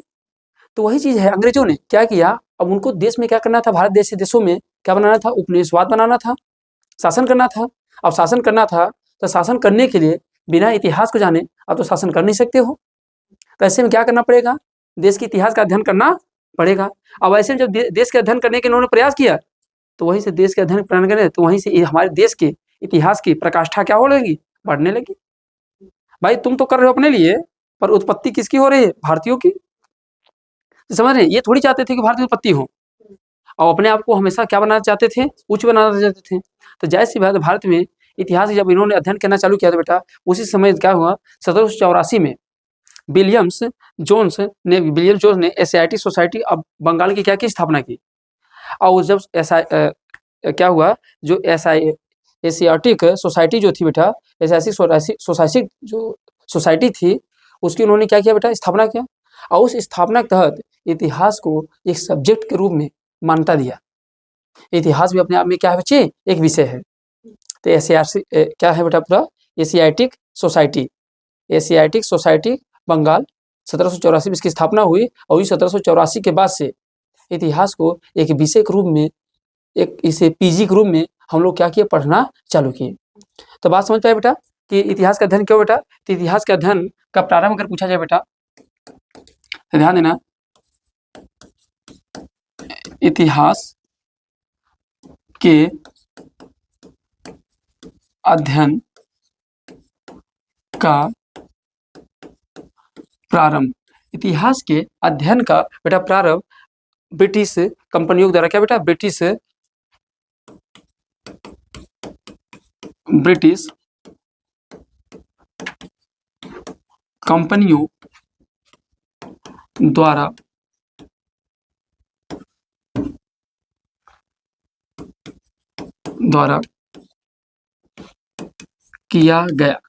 तो वही चीज है, अंग्रेजों ने क्या किया, अब उनको देश में क्या करना था, भारत देश से देशों में क्या बनाना था, उपनिवेशवाद बनाना था, शासन करना था। अब शासन करना था तो शासन करने के लिए बिना इतिहास को जाने आप तो शासन कर नहीं सकते हो। तो ऐसे में क्या करना पड़ेगा, देश के इतिहास का अध्ययन करना पड़ेगा। अब ऐसे में जब देश के अध्ययन करने के उन्होंने प्रयास किया तो वहीं से देश के अध्ययन प्रारंभ करें, तो वहीं से हमारे देश के इतिहास की प्रकाष्ठा क्या हो लगी, बढ़ने लगी। भाई तुम तो कर रहे हो अपने लिए, पर उत्पत्ति किसकी हो रही है, भारतीयों की। तो समझ रहे, ये थोड़ी चाहते थे कि भारतीय उत्पत्ति हो, और अपने आप को हमेशा क्या बनाना चाहते थे, उच्च बनाना चाहते थे। तो जैसी बात भारत में इतिहास जब इन्होंने अध्ययन करना चालू किया था बेटा, उसी समय क्या हुआ, 1784 में विलियम जोन्स ने एशियाटिक सोसाइटी अब बंगाल की क्या की स्थापना की। और जब ऐसा क्या हुआ, जो एशियाटिक सोसाइटी जो थी बेटा, एशियाटिक सोसाइटी थी, उसकी उन्होंने क्या किया बेटा, स्थापना किया। और उस स्थापना के तहत इतिहास को एक सब्जेक्ट के रूप में मान्यता दिया। इतिहास भी अपने आप में क्या है बच्चे, एक विषय है। तो एशियाटिक क्या है बेटा, पूरा एशियाटिक सोसाइटी बंगाल 1784 में इसकी स्थापना हुई, और 1784 के बाद से इतिहास को एक विषय के रूप में, एक इसे पीजी के रूप में हम लोग क्या किए, पढ़ना चालू किए। तो बात समझ पाए बेटा कि इतिहास का अध्ययन क्यों बेटा। तो इतिहास के अध्ययन का प्रारंभ अगर पूछा जाए बेटा, तो ध्यान देना, इतिहास के अध्ययन का प्रारंभ, इतिहास के अध्ययन का बेटा प्रारंभ ब्रिटिश कंपनियों द्वारा, क्या बेटा, ब्रिटिश कंपनियों द्वारा किया गया।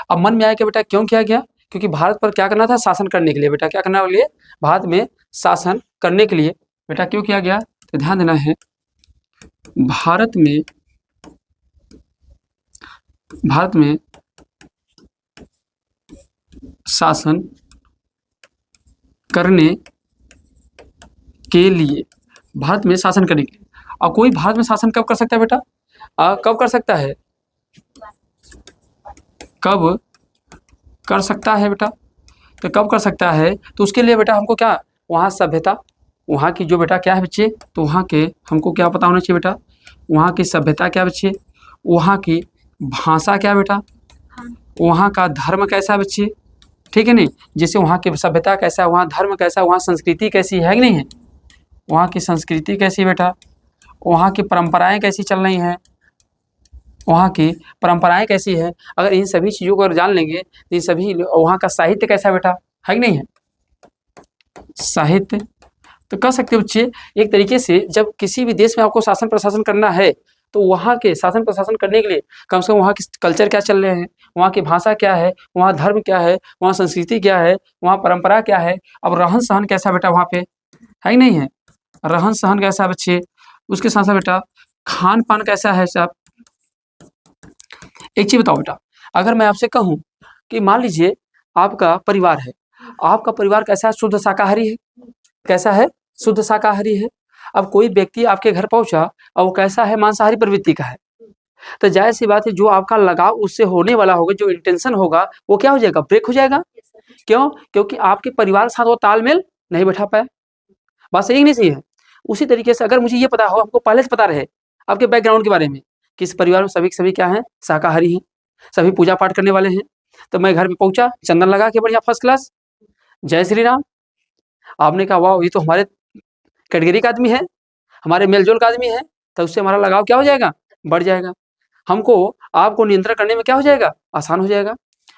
अब मन में आया क्या बेटा, क्यों किया गया, क्योंकि भारत पर क्या करना था, शासन करने के लिए बेटा, क्या करने के लिए, भारत में शासन करने के लिए बेटा क्यों किया गया, तो ध्यान देना है, भारत में शासन करने के लिए, भारत में शासन करने के लिए। और कोई भारत में शासन कब कर सकता है बेटा, कब कर सकता है, कब कर सकता है बेटा, तो कब कर सकता है, तो उसके लिए बेटा हमको क्या, वहाँ सभ्यता, वहाँ की जो बेटा क्या है बच्चे, तो वहाँ के हमको क्या पता होना चाहिए बेटा, वहाँ की सभ्यता क्या बच्चे, वहाँ की भाषा क्या बेटा, वहाँ का धर्म कैसा बच्चे, ठीक है नहीं, जैसे वहाँ की सभ्यता कैसा, वहाँ धर्म कैसा, वहाँ संस्कृति कैसी है कि नहीं है, वहाँ की संस्कृति कैसी बेटा, वहाँ की परंपराएं कैसी चल रही हैं, वहाँ की परंपराएं कैसी है, अगर इन सभी चीज़ों को अगर जान लेंगे तो इन सभी, वहाँ का साहित्य कैसा बेटा, है कि नहीं है, साहित्य, तो कह सकते हो बच्चे एक तरीके से जब किसी भी देश में आपको शासन प्रशासन करना है तो वहाँ के शासन प्रशासन करने के लिए कम से कम वहाँ की कल्चर क्या चल रहे हैं, वहाँ की भाषा क्या है, वहाँ धर्म क्या है, वहाँ संस्कृति क्या है, वहाँ परंपरा क्या है, अब रहन सहन कैसा बेटा वहाँ पे, है कि नहीं है, रहन सहन कैसा बच्चे, उसके साथ साथ बेटा खान पान कैसा है साहब। एक चीज बताओ बेटा, अगर मैं आपसे कहूँ कि मान लीजिए आपका परिवार है, आपका परिवार कैसा है, शुद्ध शाकाहारी है, कैसा है, शुद्ध शाकाहारी है। अब कोई व्यक्ति आपके घर पहुंचा और वो कैसा है, मांसाहारी प्रवृत्ति का है, तो जाहिर सी बात है जो आपका लगाव उससे होने वाला होगा, जो इंटेंशन होगा वो क्या हो जाएगा, ब्रेक हो जाएगा। क्यों, क्योंकि आपके परिवार के साथ वो तालमेल नहीं बैठा पाया, बात सही नहीं सही है। उसी तरीके से अगर मुझे ये पता हो, हमको पहले से पता रहे आपके बैकग्राउंड के बारे में कि इस परिवार में सभी के सभी क्या हैं, शाकाहारी हैं, सभी पूजा पाठ करने वाले हैं, तो मैं घर में पहुंचा, चंदन लगा के बढ़िया फर्स्ट क्लास, जय श्री राम, आपने कहा वाह ये तो हमारे कैटेगरी का आदमी है, हमारे मेलजोल का आदमी है, तो उससे हमारा लगाव क्या हो जाएगा, बढ़ जाएगा, हमको आपको नियंत्रण करने में क्या हो जाएगा, आसान हो जाएगा।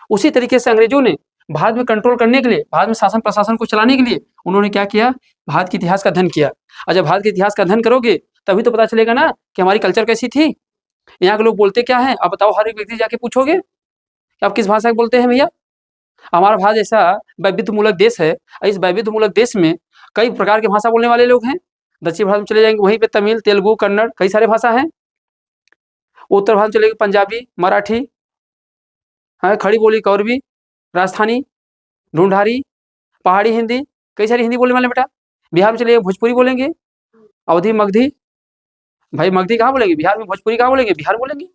उसी तरीके से अंग्रेजों ने भारत में कंट्रोल करने के लिए, भारत में शासन प्रशासन को चलाने के लिए उन्होंने क्या किया, भारत के इतिहास का अध्ययन किया। और जब भारत के इतिहास का अध्ययन करोगे तभी तो पता चलेगा ना कि हमारी कल्चर कैसी थी, यहाँ के लोग बोलते क्या हैं, आप बताओ, हर एक व्यक्ति जाके पूछोगे कि आप किस भाषा में बोलते हैं भैया। हमारा भारत ऐसा वैविध्यमूलक देश है, इस वैविध्यमूलक देश में कई प्रकार की भाषा बोलने वाले लोग हैं। दक्षिण भारत में चले जाएंगे वहीं पे तमिल, तेलुगु, कन्नड़, कई सारे भाषा हैं। उत्तर भारत में चले गए पंजाबी, मराठी, हाँ, खड़ी बोली कौरवी, राजस्थानी, ढूंढारी, पहाड़ी हिंदी, कई सारी हिंदी बोलने वाले बेटा। बिहार में चले भोजपुरी बोलेंगे, अवधी, मगधी, भाई मगधी कहाँ बोलेंगे, बिहार में भोजपुरी कहाँ बोलेंगे, बिहार बोलेंगे,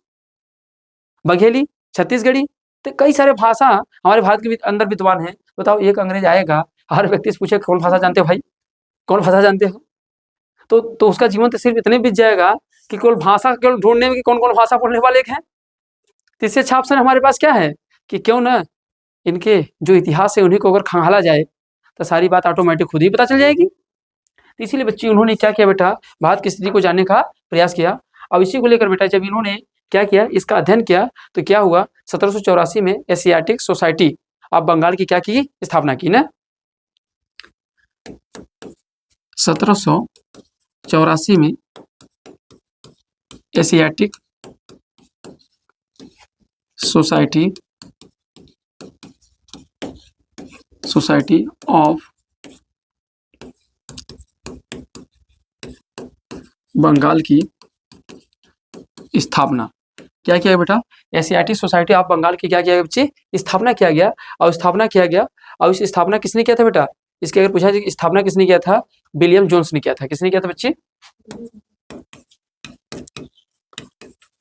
बघेली, छत्तीसगढ़ी, तो कई सारे भाषा हमारे भारत के अंदर विद्वान है। बताओ एक अंग्रेज आएगा, हर व्यक्ति से पूछे कौन भाषा जानते हो भाई, कौन भाषा जानते हो, तो उसका जीवन तो सिर्फ इतने बीत जाएगा कि केवल भाषा केवल ढूंढने में कि कौन कौन भाषा बोलने वाले हैं। तो इससे अच्छा ऑप्शन हमारे पास क्या है कि क्यों ना इनके जो इतिहास है उन्हीं को अगर खंगाला जाए तो सारी बात ऑटोमेटिक खुद ही पता चल जाएगी। तो इसीलिए बच्चे उन्होंने क्या किया बेटा, भारत की स्थिति को जानने का प्रयास किया। अब इसी को लेकर बेटा जब इन्होंने क्या किया, इसका अध्ययन किया, तो क्या हुआ, 1784 में एशियाटिक सोसाइटी ऑफ बंगाल की क्या की, स्थापना की ना। 1784 में एशियाटिक सोसाइटी ऑफ बंगाल की स्थापना क्या किया बेटा, एशियाटिक सोसाइटी ऑफ बंगाल की क्या किया गया बच्चे, स्थापना किया गया। और स्थापना किया गया, और इस स्थापना किसने किया था बेटा, इसके अगर पूछा जाए स्थापना किसने किया था, विलियम जोन्स ने किया था। किसने किया था बच्चे,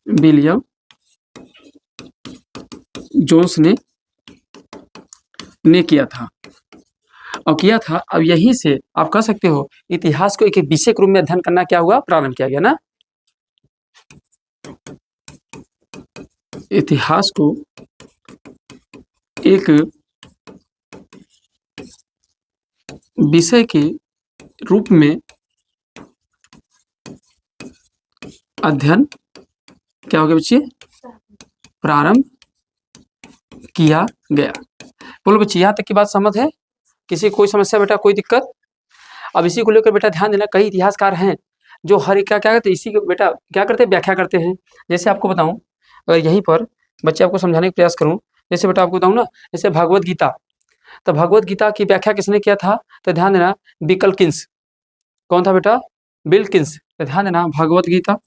विलियम जोन्स ने किया था, और किया था। अब यहीं से आप कह सकते हो इतिहास को एक विषय के रूप में अध्ययन करना क्या हुआ, प्रारंभ किया गया ना। इतिहास को एक विषय के रूप में अध्ययन क्या हो गया बच्चे, प्रारंभ किया गया। बोलो बच्चे यहाँ तक की बात समझ है, किसी कोई समस्या बेटा, कोई दिक्कत। अब इसी को लेकर बेटा ध्यान देना, कई इतिहासकार हैं जो हर एक क्या करते हैं, इसी को बेटा क्या करते हैं, व्याख्या करते हैं। जैसे आपको बताऊं, अगर यहीं पर बच्चे आपको समझाने का प्रयास करूं, जैसे बेटा आपको बताऊं ना, जैसे भगवत गीता तो भगवत गीता की व्याख्या किसने किया था? तो ध्यान देना, विल्किंस। कौन था बेटा? विल्किंस। तो ध्यान देना, भगवत गीता,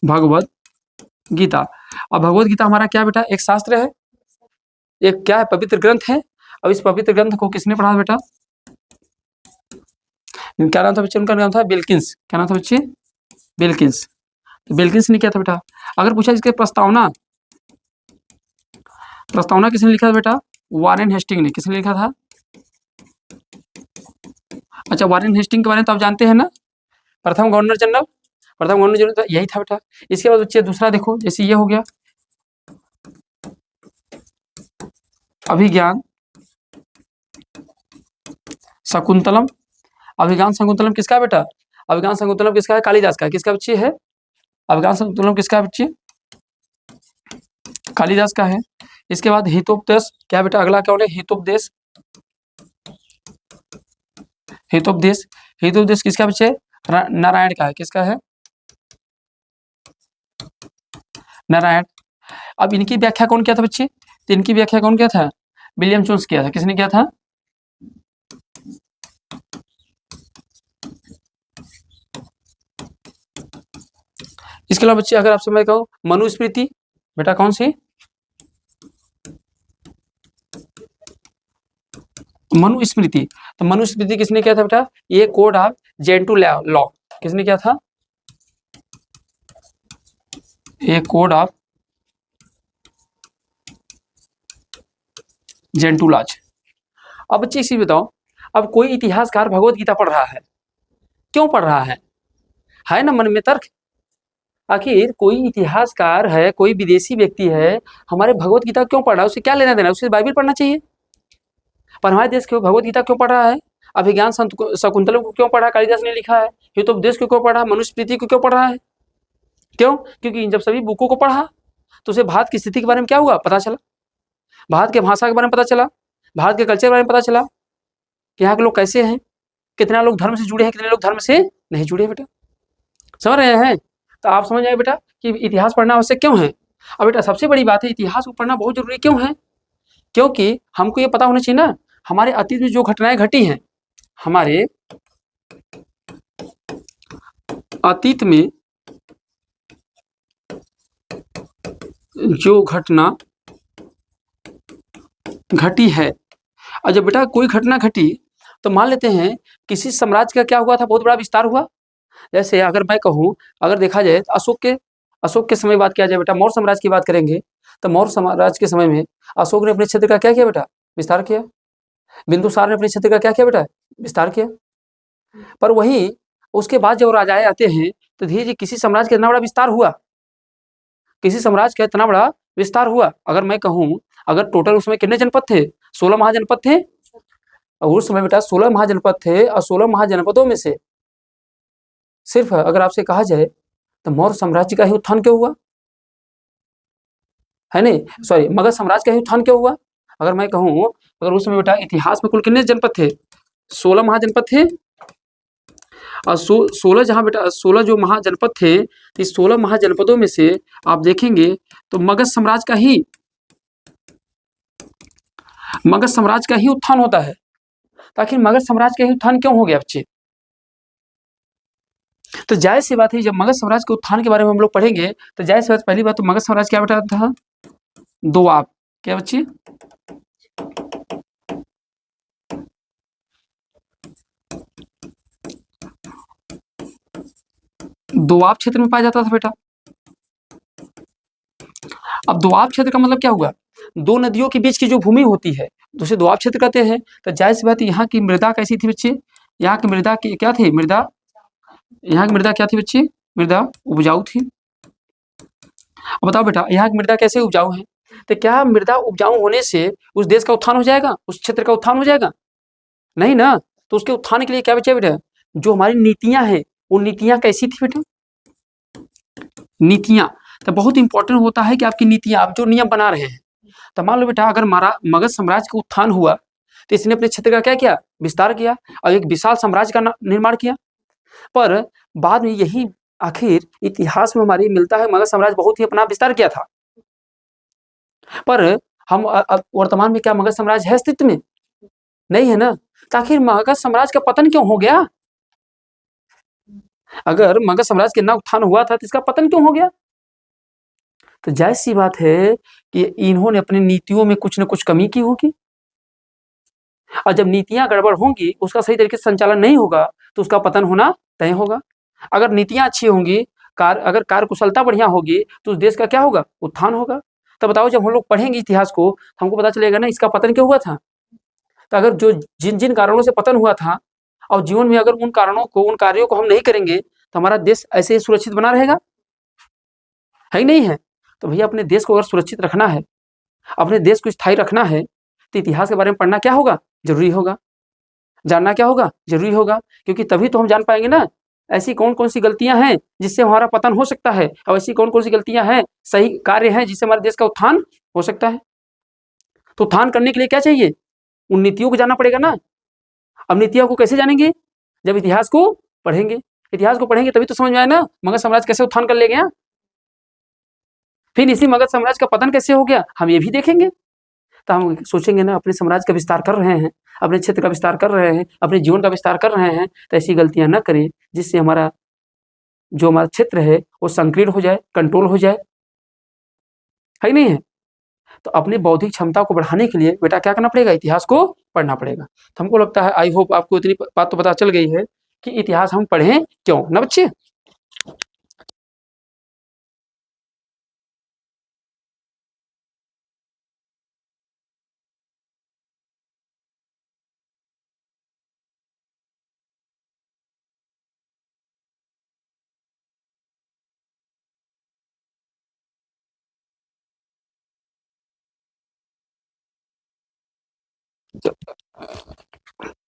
भगवत गीता। अब भगवत गीता हमारा क्या बेटा? एक शास्त्र है, एक क्या है? पवित्र ग्रंथ है। अब इस पवित्र ग्रंथ को किसने पढ़ा बेटा? क्या नाम था बच्चे? उनका नाम था विल्किंस। क्या नाम था बच्चे? विल्किंस। तो विल्किंस ने किया था बेटा। अगर पूछा इसके प्रस्तावना, प्रस्तावना किसने लिखा था बेटा? वारेन हेस्टिंग ने। किसने लिखा था? अच्छा, वारेन हेस्टिंग के बारे में तो आप जानते हैं ना, प्रथम गवर्नर जनरल। प्रथम गवर्नर जनरल यही था बेटा। इसके बाद बच्चे दूसरा देखो, जैसे ये हो गया अभिज्ञान शकुंतलम। अभिज्ञान शकुंतलम किसका है बेटा? अभिज्ञान शकुंतलम किसका है? कालिदास का। किसका बच्चे है? अभिज्ञान शकुंतलम किसका है बच्चे? कालिदास का है। इसके बाद हितोपदेश, क्या बेटा? अगला क्या होगा? हितोपदेश। हितोपदेश, हितोपदेश किसका बच्चे? नारायण का है। किसका है? नारायण। अब इनकी व्याख्या कौन किया था बच्चे? तो इनकी व्याख्या कौन किया था? विलियम जोन्स किया था। किसने किया था? इसके अलावा बच्चे अगर आपसे मैं कहूं मनुस्मृति, बेटा कौन सी? मनुस्मृति। तो मनुस्मृति किसने किया था बेटा? ये कोड ऑफ जेंटू लॉ। किसने किया था? ये कोड ऑफ जेंटू लॉज। अब बच्चे इसी बताओ, अब कोई इतिहासकार भगवत गीता पढ़ रहा है, क्यों पढ़ रहा है ना मन में तर्क? आखिर कोई इतिहासकार है, कोई विदेशी व्यक्ति है, हमारे भगवत गीता क्यों पढ़ रहा है? उसे क्या लेना देना? उसे बाइबल पढ़ना चाहिए। पर हमारे देश के भगवत गीता क्यों पढ़ रहा है? अभिज्ञान शकुंतलम को क्यों पढ़ा? कालिदास ने लिखा है। हितोपदेश को क्यों पढ़ा? मनुस्मृति को क्यों पढ़ रहा है? क्यों? क्योंकि जब सभी बुकों को पढ़ा तो उसे भारत की स्थिति के बारे में क्या हुआ? पता चला। भारत के भाषा के बारे में पता चला, भारत के कल्चर के बारे में पता चला कि यहाँ के लोग कैसे हैं, कितना लोग धर्म से जुड़े हैं, कितने लोग धर्म से नहीं जुड़े। बेटा समझ रहे हैं? तो आप समझ आए बेटा कि इतिहास पढ़ना आवश्यक क्यों है। अब बेटा सबसे बड़ी बात है, इतिहास को पढ़ना बहुत जरूरी क्यों है? क्योंकि हमको ये पता होना चाहिए ना, हमारे अतीत में जो घटनाएं घटी हैं, हमारे अतीत में जो घटना घटी है, और जब बेटा कोई घटना घटी तो मान लेते हैं किसी साम्राज्य का क्या हुआ था? बहुत बड़ा विस्तार हुआ। जैसे अगर मैं कहूँ, अगर देखा जाए तो अशोक के समय बात किया जाए बेटा, मौर्य साम्राज्य की बात करेंगे तो मौर्य साम्राज्य के समय में अशोक ने अपने क्षेत्र का क्या किया बेटा? विस्तार किया। बिंदुसार ने अपने क्षेत्र का क्या किया बेटा? विस्तार किया। पर वही उसके बाद जब राजाएं आते हैं तो धीरे धीरे किसी साम्राज्य का इतना बड़ा विस्तार हुआ, किसी साम्राज्य का इतना बड़ा विस्तार हुआ। अगर मैं कहूँ, अगर टोटल उस समय कितने जनपद थे? 16 महाजनपद थे। और उस समय बेटा 16 महाजनपद थे, और 16 महाजनपदों में से सिर्फ अगर आपसे कहा जाए तो मौर्य साम्राज्य का ही उत्थान क्यों हुआ है? नहीं सॉरी, मगध साम्राज्य का ही उत्थान क्यों हुआ? अगर मैं कहूँ, अगर उस समय बेटा इतिहास में कुल कितने जनपद थे? 16 महाजनपद थे। और 16 जहाँ बेटा 16 जो महाजनपद थे, इस 16 महाजनपदों में से आप देखेंगे तो मगध साम्राज्य का ही उत्थान होता है। आखिर मगध साम्राज्य का ही उत्थान क्यों हो गया बच्चे? तो जायज सी बात है, जब मगध साम्राज्य के उत्थान के बारे में हम लोग पढ़ेंगे तो जायज सी बात, पहली बात तो मगध साम्राज्य क्या बेटा था? दोआब। क्या बच्चे? दोआब क्षेत्र में पाया जाता था बेटा। अब दोआब क्षेत्र का मतलब क्या हुआ? दो नदियों के बीच की जो भूमि होती है तो उसे दोआब क्षेत्र कहते हैं। तो जाहिर सी बात, यहाँ की मृदा कैसी थी बच्चे? यहाँ की मृदा की क्या थी? यहाँ की मृदा क्या थी बच्चे? मृदा उपजाऊ थी। अब बताओ बेटा, यहाँ की मृदा कैसे उपजाऊ है? तो क्या मृदा उपजाऊ होने से उस देश का उत्थान हो जाएगा, उस क्षेत्र का उत्थान हो जाएगा? नहीं ना। तो उसके उत्थान के लिए क्या बचा बेटा? जो हमारी नीतियां हैं, वो नीतियां कैसी थी बेटा? नीतियां तो बहुत इंपॉर्टेंट होता है कि आपकी नीतियां, आप जो नियम बना रहे हैं। तो मान लो बेटा, अगर मगध साम्राज्य का उत्थान हुआ तो इसने अपने क्षेत्र का क्या किया? विस्तार किया और एक विशाल साम्राज्य का निर्माण किया। पर बाद में यही आखिर इतिहास में हमारी मिलता है, मगध साम्राज्य बहुत ही अपना विस्तार किया था, पर हम वर्तमान में क्या मगध साम्राज्य है अस्तित्व में? नहीं है ना। तो आखिर मगध साम्राज्य का पतन क्यों हो गया? अगर मगध साम्राज्य के ना उत्थान हुआ था तो इसका पतन क्यों हो गया? तो जाहिर सी बात है कि इन्होंने अपनी नीतियों में कुछ न कुछ कमी की होगी, और जब नीतियां गड़बड़ होंगी, उसका सही तरीके से संचालन नहीं होगा, तो उसका पतन होना तय होगा। अगर नीतियां अच्छी होंगी, अगर कार्यकुशलता बढ़िया होगी, तो उस देश का क्या होगा? उत्थान होगा। तो बताओ, जब हम लोग पढ़ेंगे इतिहास को तो हमको पता चलेगा ना इसका पतन क्यों हुआ था। तो अगर जो जिन जिन कारणों से पतन हुआ था, और जीवन में अगर उन कारणों को, उन कार्यों को हम नहीं करेंगे, तो हमारा देश ऐसे ही सुरक्षित बना रहेगा, है ही नहीं है। तो भैया अपने देश को अगर सुरक्षित रखना है, अपने देश को स्थायी रखना है, तो इतिहास के बारे में पढ़ना क्या होगा? जरूरी होगा। जानना क्या होगा? जरूरी होगा, क्योंकि तभी तो हम जान पाएंगे ना ऐसी कौन कौन सी गलतियां हैं जिससे हमारा पतन हो सकता है, और ऐसी कौन कौन सी गलतियां हैं, सही कार्य हैं जिससे हमारे देश का उत्थान हो सकता है। तो उत्थान करने के लिए क्या चाहिए? उन नीतियों को जानना पड़ेगा ना। अब नीतियों को कैसे जानेंगे? जब इतिहास को पढ़ेंगे। इतिहास को पढ़ेंगे तभी तो समझ में आए ना मगध साम्राज्य कैसे उत्थान कर ले गया, फिर इसी मगध साम्राज्य का पतन कैसे हो गया, हम ये भी देखेंगे। तो हम सोचेंगे ना, अपने साम्राज्य का विस्तार कर रहे हैं, अपने क्षेत्र का विस्तार कर रहे हैं, अपने जीवन का विस्तार कर रहे हैं, तो ऐसी गलतियां न करें जिससे हमारा जो हमारा क्षेत्र है वो संकीर्ण हो जाए, कंट्रोल हो जाए, है नहीं है। तो अपनी बौद्धिक क्षमता को बढ़ाने के लिए बेटा क्या करना पड़ेगा? इतिहास को पढ़ना पड़ेगा। तो हमको लगता है, आई होप आपको इतनी बात तो पता चल गई है कि इतिहास हम पढ़ें क्यों ना बच्चे।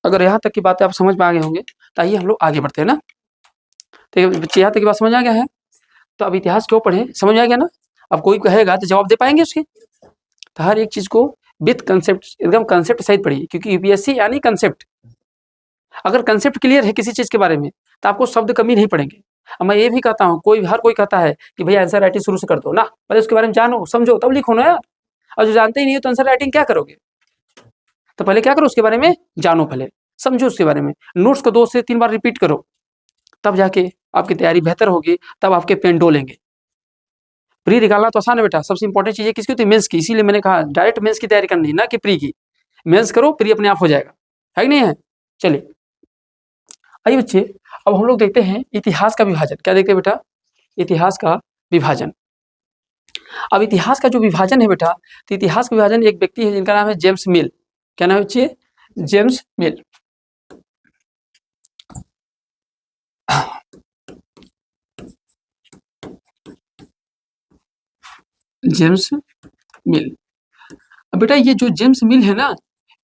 अगर यहाँ तक की बातें आप समझ में आ गए होंगे, तो आइए हम लोग आगे बढ़ते हैं ना। तो बच्चे यहाँ तक की बात समझ आ गया है, तो अब इतिहास क्यों पढ़ें समझ में आ गया ना। अब कोई कहेगा तो जवाब दे पाएंगे उसके। तो हर एक चीज को विथ कंसेप्ट, एकदम कंसेप्ट सहित पढ़िए, क्योंकि यूपीएससी यानी कंसेप्ट। अगर कंसेप्ट क्लियर है किसी चीज के बारे में, तो आपको शब्द कमी नहीं पड़ेंगे। अब मैं ये भी कहता हूँ, हर कोई कहता है कि भैया आंसर राइटिंग शुरू से कर दो ना, पहले उसके बारे में जानो समझो तब लिखो ना यार। और जो जानते ही नहीं हो तो आंसर राइटिंग क्या करोगे? तो पहले क्या करो, उसके बारे में जानो, पहले समझो उसके बारे में, नोट्स को 2 से 3 बार रिपीट करो, तब जाके आपकी तैयारी बेहतर होगी, तब आपके पेन डोलेंगे। प्री निकालना तो आसान है बेटा, सबसे इंपॉर्टेंट चीज है किसकी होती है? मेंस की। इसीलिए मैंने कहा डायरेक्ट मेंस की तैयारी करनी, ना कि प्री की। मेंस करो, प्री अपने आप हो जाएगा, है कि नहीं है। चलिए आइए बच्चे, अब हम लोग देखते हैं इतिहास का विभाजन। क्या देखते हैं बेटा? इतिहास का विभाजन। अब इतिहास का जो विभाजन है बेटा, तो इतिहास का विभाजन एक व्यक्ति है जिनका नाम है जेम्स मिल। क्या नाम है बच्चे? जेम्स मिल। जेम्स मिल। अब बेटा ये जो जेम्स मिल है ना,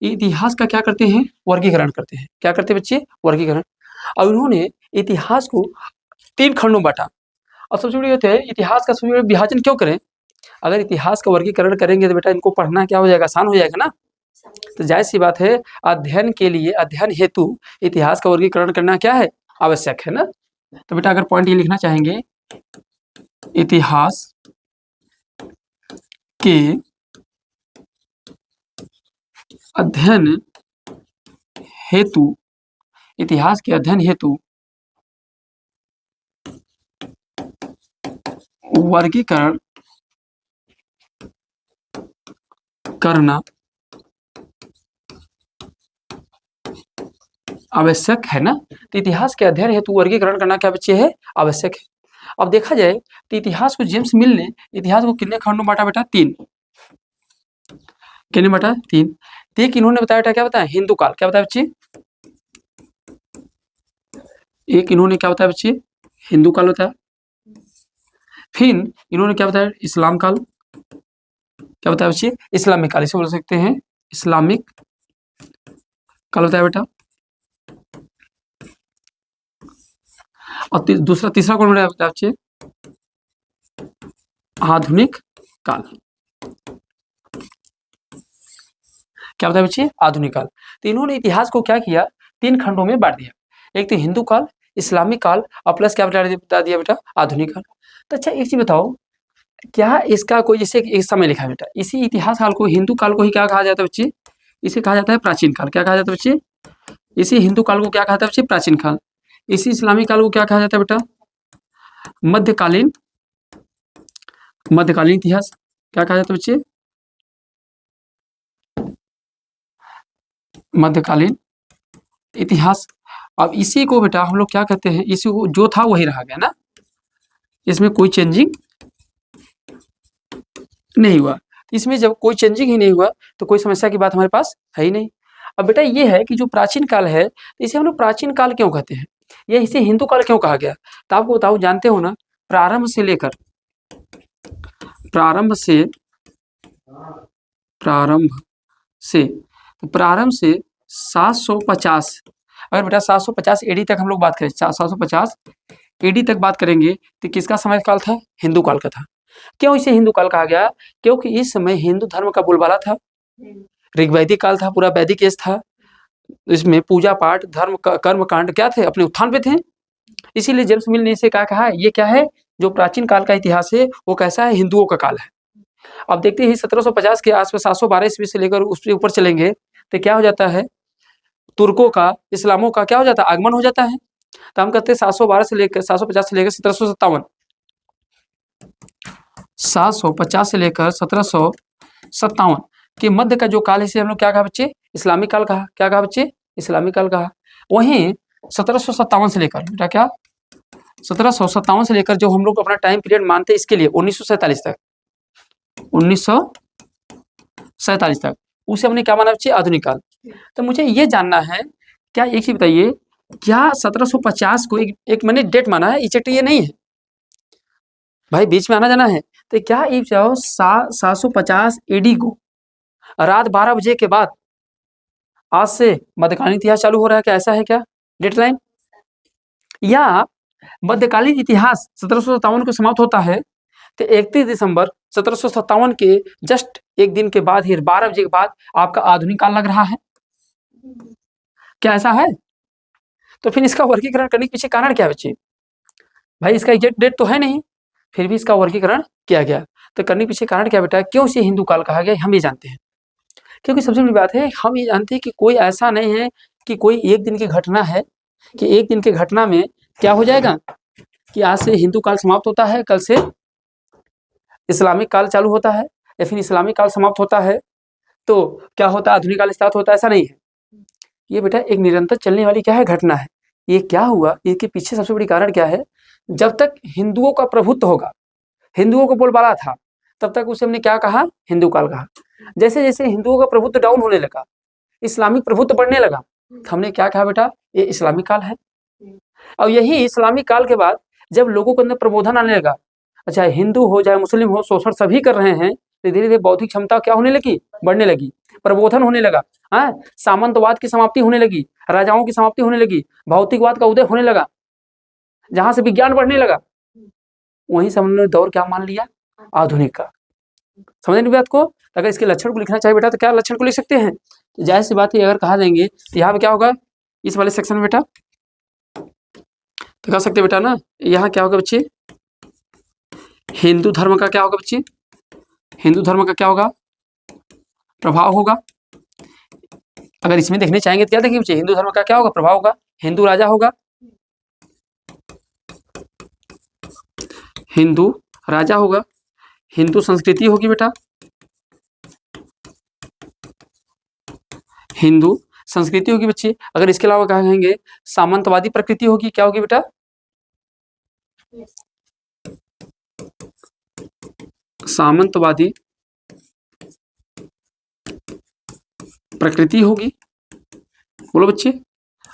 इतिहास का क्या करते हैं? वर्गीकरण करते हैं। क्या करते हैं बच्चे? वर्गीकरण। अब इन्होंने इतिहास को 3 खंडों में बांटा। अब सबसे बड़ी बात है, इतिहास का सबसे बड़ा विभाजन क्यों करें? अगर इतिहास का वर्गीकरण करेंगे तो बेटा इनको पढ़ना क्या हो जाएगा? आसान हो जाएगा ना। तो जाहिर सी बात है, अध्ययन के लिए, अध्ययन हेतु इतिहास का वर्गीकरण करना क्या है? आवश्यक है ना। तो बेटा अगर पॉइंट ये लिखना चाहेंगे, इतिहास के अध्ययन हेतु, इतिहास के अध्ययन हेतु वर्गीकरण करना आवश्यक है ना। तो इतिहास के अध्ययन हेतु वर्गीकरण करना क्या बच्चे है? आवश्यक है। अब देखा जाए तो इतिहास को जेम्स मिल ने इतिहास को कितने खंडों में बांटा बेटा? 3। कितने बांटा? 3। एक इन्होंने बताया बेटा, क्या बताया? हिंदू काल। क्या बताया बच्चे? एक इन्होंने क्या बताया बच्चे? हिंदू काल बताया। फिर इन्होंने क्या बताया? इस्लाम काल। क्या बताया बच्चे? इस्लामिक काल, इसे बोल सकते हैं इस्लामिक काल बताया बेटा। और तीसरा कौन बताया बच्चे? आधुनिक काल। क्या बताया बच्चे? आधुनिक काल। तो इन्होंने इतिहास को क्या किया? 3 खंडों में बांट दिया। एक तो हिंदू काल, इस्लामिक काल, और प्लस क्या बता दिया बेटा? आधुनिक काल। तो अच्छा एक चीज बताओ, क्या इसका कोई जैसे एक समय लिखा है बेटा, इसी इतिहास काल को, हिंदू काल को ही क्या कहा जाता है बच्चे? इसे कहा जाता है प्राचीन काल। क्या कहा जाता है बच्चे? इसी हिंदू काल को क्या कहा जाता है बच्चे? प्राचीन काल। इसी इस्लामी काल को क्या कहा जाता है बेटा? मध्यकालीन, मध्यकालीन इतिहास। क्या कहा जाता है बच्चे? मध्यकालीन इतिहास। अब इसी को बेटा हम लोग क्या कहते हैं, इसी को जो था वही रह गया ना, इसमें कोई चेंजिंग नहीं हुआ। इसमें जब कोई चेंजिंग ही नहीं हुआ तो कोई समस्या की बात हमारे पास है ही नहीं। अब बेटा ये है कि जो प्राचीन काल है, इसे हम लोग प्राचीन काल क्यों कहते हैं, या इसे हिंदू काल क्यों कहा गया? तो आपको बताओ, जानते हो ना, प्रारंभ से लेकर, प्रारंभ से, प्रारंभ से, तो प्रारंभ से 750, अगर बेटा 750 एडी तक हम लोग बात करें, 750 एडी तक बात करेंगे तो किसका समय काल था? हिंदू काल का था। क्यों इसे हिंदू काल कहा गया? क्योंकि इस समय हिंदू धर्म का बोलबाला था, ऋग्वैदिक काल था, पूरा वैदिक एज था। इसमें पूजा पाठ, धर्म, कर्म कांड क्या थे? अपने उत्थान पे थे। इसीलिए जेम्स मिल ने इसे क्या कहा? ये क्या है? जो प्राचीन काल का इतिहास है वो कैसा है? हिंदुओं का काल है। अब देखते ही 1750 के आसपास, 712 ईस्वी से लेकर उसके ऊपर चलेंगे तो क्या हो जाता है? तुर्कों का, इस्लामों का क्या हो जाता है? आगमन हो जाता है। तो हम कहते हैं 712 से लेकर 750 से लेकर 1757, 750 से लेकर 1757 के मध्य का जो काल है इसे हम लोग क्या कहा बच्चे? इस्लामिक काल कहा। क्या कहा बच्चे? इस्लामिक काल कहा। वहीं 1757 से लेकर बेटा क्या, 1757 से लेकर जो हम लोग अपना टाइम पीरियड मानते हैं इसके लिए 1947 तक, 1947 तक, उसे हमने क्या माना बच्चे? आधुनिक काल। तो मुझे ये जानना है, क्या एक चीज बताइए, क्या 1750 को एक मैंने डेट माना है, इचेट ये नहीं है भाई, बीच में आना जाना है। तो क्या एक जाओ 750 एडी को रात 12 बजे के बाद आज से मध्यकालीन इतिहास चालू हो रहा है? क्या ऐसा है क्या डेडलाइन? या मध्यकालीन इतिहास 1757 को समाप्त होता है तो 31 दिसंबर 1757 के जस्ट एक दिन के बाद ही 12 बजे के बाद आपका आधुनिक काल लग रहा है? क्या ऐसा है? तो फिर इसका वर्गीकरण करने के पीछे कारण क्या है बच्चे? भाई इसका एग्जैक्ट डेट तो है नहीं, फिर भी इसका वर्गीकरण किया गया। तो करने के पीछे कारण क्या बेटा? क्यों इसे हिंदू काल कहा गया हम ये जानते हैं। क्योंकि सबसे बड़ी बात है, हम ये जानते हैं कि कोई ऐसा नहीं है कि कोई एक दिन की घटना है कि एक दिन की घटना में क्या हो जाएगा कि आज से हिंदू काल समाप्त होता है, कल से इस्लामिक काल चालू होता है, या फिर इस्लामिक काल समाप्त होता है तो क्या होता है? आधुनिक काल स्टार्ट होता है। ऐसा नहीं है, ये बेटा एक निरंतर चलने वाली क्या है? घटना है। ये क्या हुआ, इसके पीछे सबसे बड़ी कारण क्या है? जब तक हिंदुओं का प्रभुत्व होगा, हिंदुओं को बोलबाला था, तब तक उसे हमने क्या कहा? हिंदू काल कहा। जैसे जैसे हिंदुओं का प्रभुत्व डाउन होने लगा, इस्लामिक प्रभुत्व बढ़ने लगा, तो हमने क्या कहा बेटा? ये इस्लामिक काल है। और यही इस्लामिक काल के बाद जब लोगों के अंदर प्रबोधन आने लगा, अच्छा हिंदू हो चाहे मुस्लिम हो, शोषण सभी कर रहे हैं, तो धीरे धीरे बौद्धिक क्षमता क्या होने लगी? बढ़ने लगी, प्रबोधन होने लगा, हाँ, सामंतवाद की समाप्ति होने लगी, राजाओं की समाप्ति होने लगी, भौतिकवाद का उदय होने लगा, जहां से विज्ञान बढ़ने लगा, वहीं से हमने दौर क्या मान लिया? आधुनिक का। समझ नहीं बात को? अगर इसके लक्षण को लिखना चाहिए बेटा तो क्या लक्षण को लिख सकते हैं? तो जाहिर सी बात है, अगर कहा जाएंगे तो यहाँ पे क्या होगा इस वाले सेक्शन में बेटा, तो कह सकते बेटा ना, यहाँ क्या होगा बच्चे? हिंदू धर्म का क्या होगा बच्चे? हिंदू धर्म का क्या होगा? प्रभाव होगा। अगर इसमें देखने चाहेंगे तो क्या देखिए बच्चे? हिंदू धर्म का क्या होगा? प्रभाव होगा। हिंदू राजा होगा, हिंदू राजा होगा, हिंदू संस्कृति होगी बेटा, हिंदू संस्कृति होगी बच्चे। अगर इसके अलावा क्या कहेंगे? सामंतवादी प्रकृति होगी। क्या होगी बेटा? सामंतवादी प्रकृति होगी। बोलो बच्चे।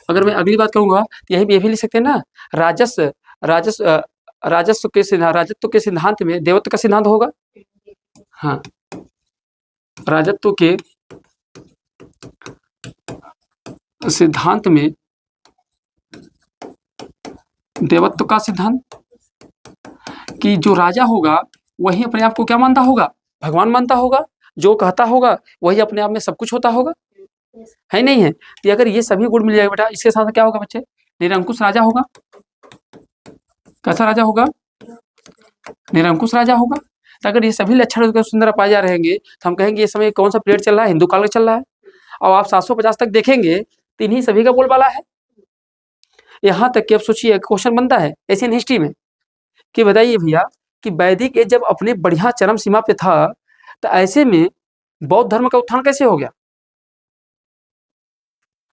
अगर मैं अगली बात कहूंगा तो यही भी लिख सकते हैं ना, राजस्व राजस्व राजस्व के सिद्धांत, राजत्व के सिद्धांत में देवत्व का सिद्धांत होगा। हाँ, राजत्व के सिद्धांत में देवत्व का सिद्धांत, कि जो राजा होगा वही अपने आप को क्या मानता होगा? भगवान मानता होगा, जो कहता होगा वही अपने आप में सब कुछ होता होगा, है नहीं है? तो अगर ये सभी गुण मिल जाएगा बेटा, इसके साथ क्या होगा बच्चे? निरंकुश राजा होगा। कैसा राजा होगा? निरंकुश राजा होगा। तो अगर ये सभी लक्षण उसके सुंदर पाए जा रहेंगे तो हम कहेंगे ये समय कौन सा पीरियड चल रहा है, हिंदू काल का चल रहा है। और आप 750 तक देखेंगे तो इन्हीं सभी का बोलबाला है। यहाँ तक कि अब सोचिए क्वेश्चन बनता है एशियन हिस्ट्री में कि बताइए भैया कि वैदिक एज जब अपने बढ़िया चरम सीमा पे था तो ऐसे में बौद्ध धर्म का उत्थान कैसे हो गया?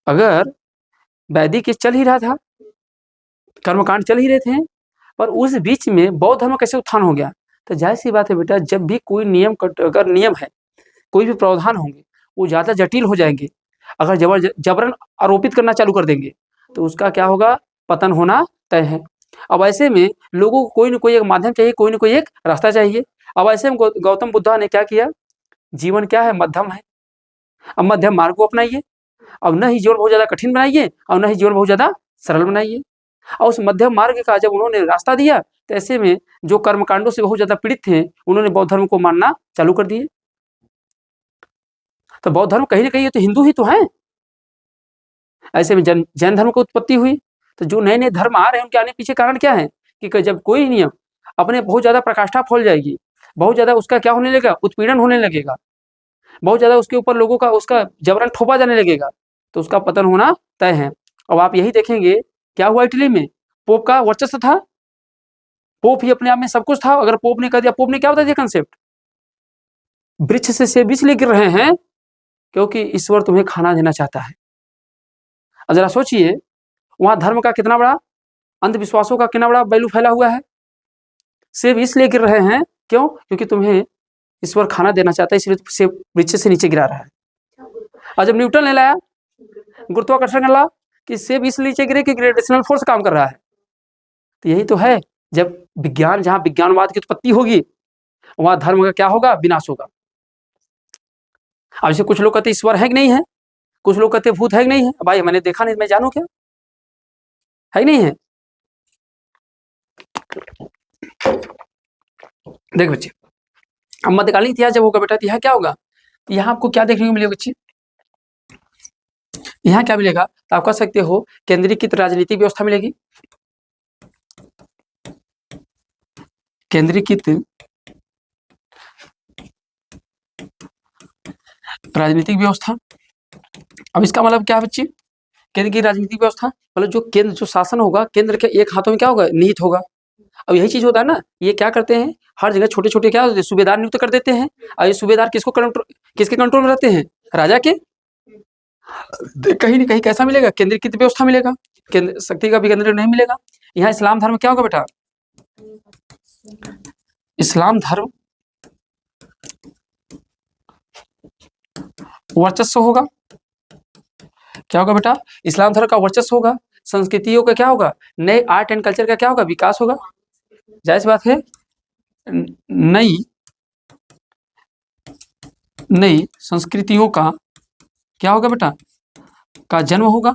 अगर वैदिक एज चल ही रहा था, कर्मकांड चल ही रहे थे, पर उस बीच में बौद्ध धर्म कैसे उत्थान हो गया? तो जाहिर सी बात है बेटा, जब भी कोई नियम अगर नियम है, कोई भी प्रावधान होंगे वो ज़्यादा जटिल हो जाएंगे। अगर जबरन आरोपित करना चालू कर देंगे तो उसका क्या होगा, पतन होना तय है। अब ऐसे में लोगों को कोई न कोई एक माध्यम चाहिए, कोई न कोई एक रास्ता चाहिए। अब ऐसे में गौतम बुद्धा ने क्या किया, जीवन क्या है, मध्यम है, अब मध्यम मार्ग को अपनाइए। अब न ही जीवन बहुत ज़्यादा कठिन बनाइए और न ही जीवन बहुत ज़्यादा सरल बनाइए। और उस मध्यम मार्ग का जब उन्होंने रास्ता दिया तो ऐसे में जो कर्मकांडों से बहुत ज़्यादा पीड़ित थे उन्होंने बौद्ध धर्म को मानना चालू कर दिए। तो बौद्ध धर्म कहीं ना कहीं तो हिंदू ही तो हैं। ऐसे में जैन धर्म की उत्पत्ति हुई। तो जो नए नए धर्म आ रहे हैं उनके आने पीछे कारण क्या है कि जब कोई नियम अपने बहुत ज़्यादा प्रकाष्ठा खोल जाएगी, बहुत ज़्यादा उसका क्या होने लगेगा, उत्पीड़न होने लगेगा, बहुत ज़्यादा उसके ऊपर लोगों का उसका जबरन थोपा जाने लगेगा, तो उसका पतन होना तय है। अब आप यही देखेंगे क्या हुआ इटली में, पोप का वर्चस्व था, पोप ही अपने आप में सब कुछ था। अगर पोप ने कह दिया, पोप ने क्या बता दिया कंसेप्ट, वृक्ष से सेब इसलिए गिर रहे हैं क्योंकि ईश्वर तुम्हें खाना देना चाहता है। अब जरा सोचिए वहां धर्म का कितना बड़ा, अंधविश्वासों का कितना बड़ा बैलू फैला हुआ है। सेब इसलिए गिर रहे हैं क्यों, क्योंकि तुम्हें ईश्वर खाना देना चाहता है, इसलिए सेब वृक्ष से नीचे गिरा रहा है। और जब न्यूटन ने लाया गुरुत्वाकर्षण का लॉ कि सेब इसलिए नीचे गिरे कि ग्रेविटेशनल फोर्स काम कर रहा है। तो यही तो है, जब विज्ञान, जहां विज्ञानवाद की उत्पत्ति होगी वहां धर्म का क्या होगा, विनाश होगा। अब जैसे कुछ लोग कहते ईश्वर है कि नहीं है, कुछ लोग कहते भूत है कि नहीं है। भाई मैंने देखा नहीं, मैं जानू क्या है कि नहीं है। देख बच्चे, अब मध्यकालीन इतिहास जब होगा बेटा तो यहाँ क्या होगा, यहाँ आपको क्या देखने को मिलेगा बच्चे, यहाँ क्या मिलेगा, तो आप कह सकते हो केंद्रीकृत राजनीतिक व्यवस्था मिलेगी, केंद्रीकृत राजनीतिक व्यवस्था। अब इसका मतलब क्या है बच्चे, केंद्र की राजनीतिक व्यवस्था मतलब जो केंद्र, जो शासन होगा केंद्र के एक हाथों में क्या होगा, निहित होगा। अब यही चीज होता है ना, ये क्या करते हैं हर जगह छोटे छोटे क्या होते हैं, सूबेदार नियुक्त कर देते हैं। और ये सूबेदार किसके कंट्रोल में रहते हैं, राजा के। कहीं ना कहीं कैसा मिलेगा, केंद्रीकृत व्यवस्था मिलेगा, केंद्र शक्ति का विकेंद्र नहीं मिलेगा। यहाँ इस्लाम धर्म क्या होगा बेटा, इस्लाम धर्म वर्चस्व होगा। क्या होगा बेटा, इस्लाम धर्म का वर्चस्व होगा। संस्कृतियों का क्या होगा, नए आर्ट एंड कल्चर का क्या होगा, विकास होगा। जाहिर सी बात है, नई संस्कृतियों का क्या होगा बेटा, का जन्म होगा।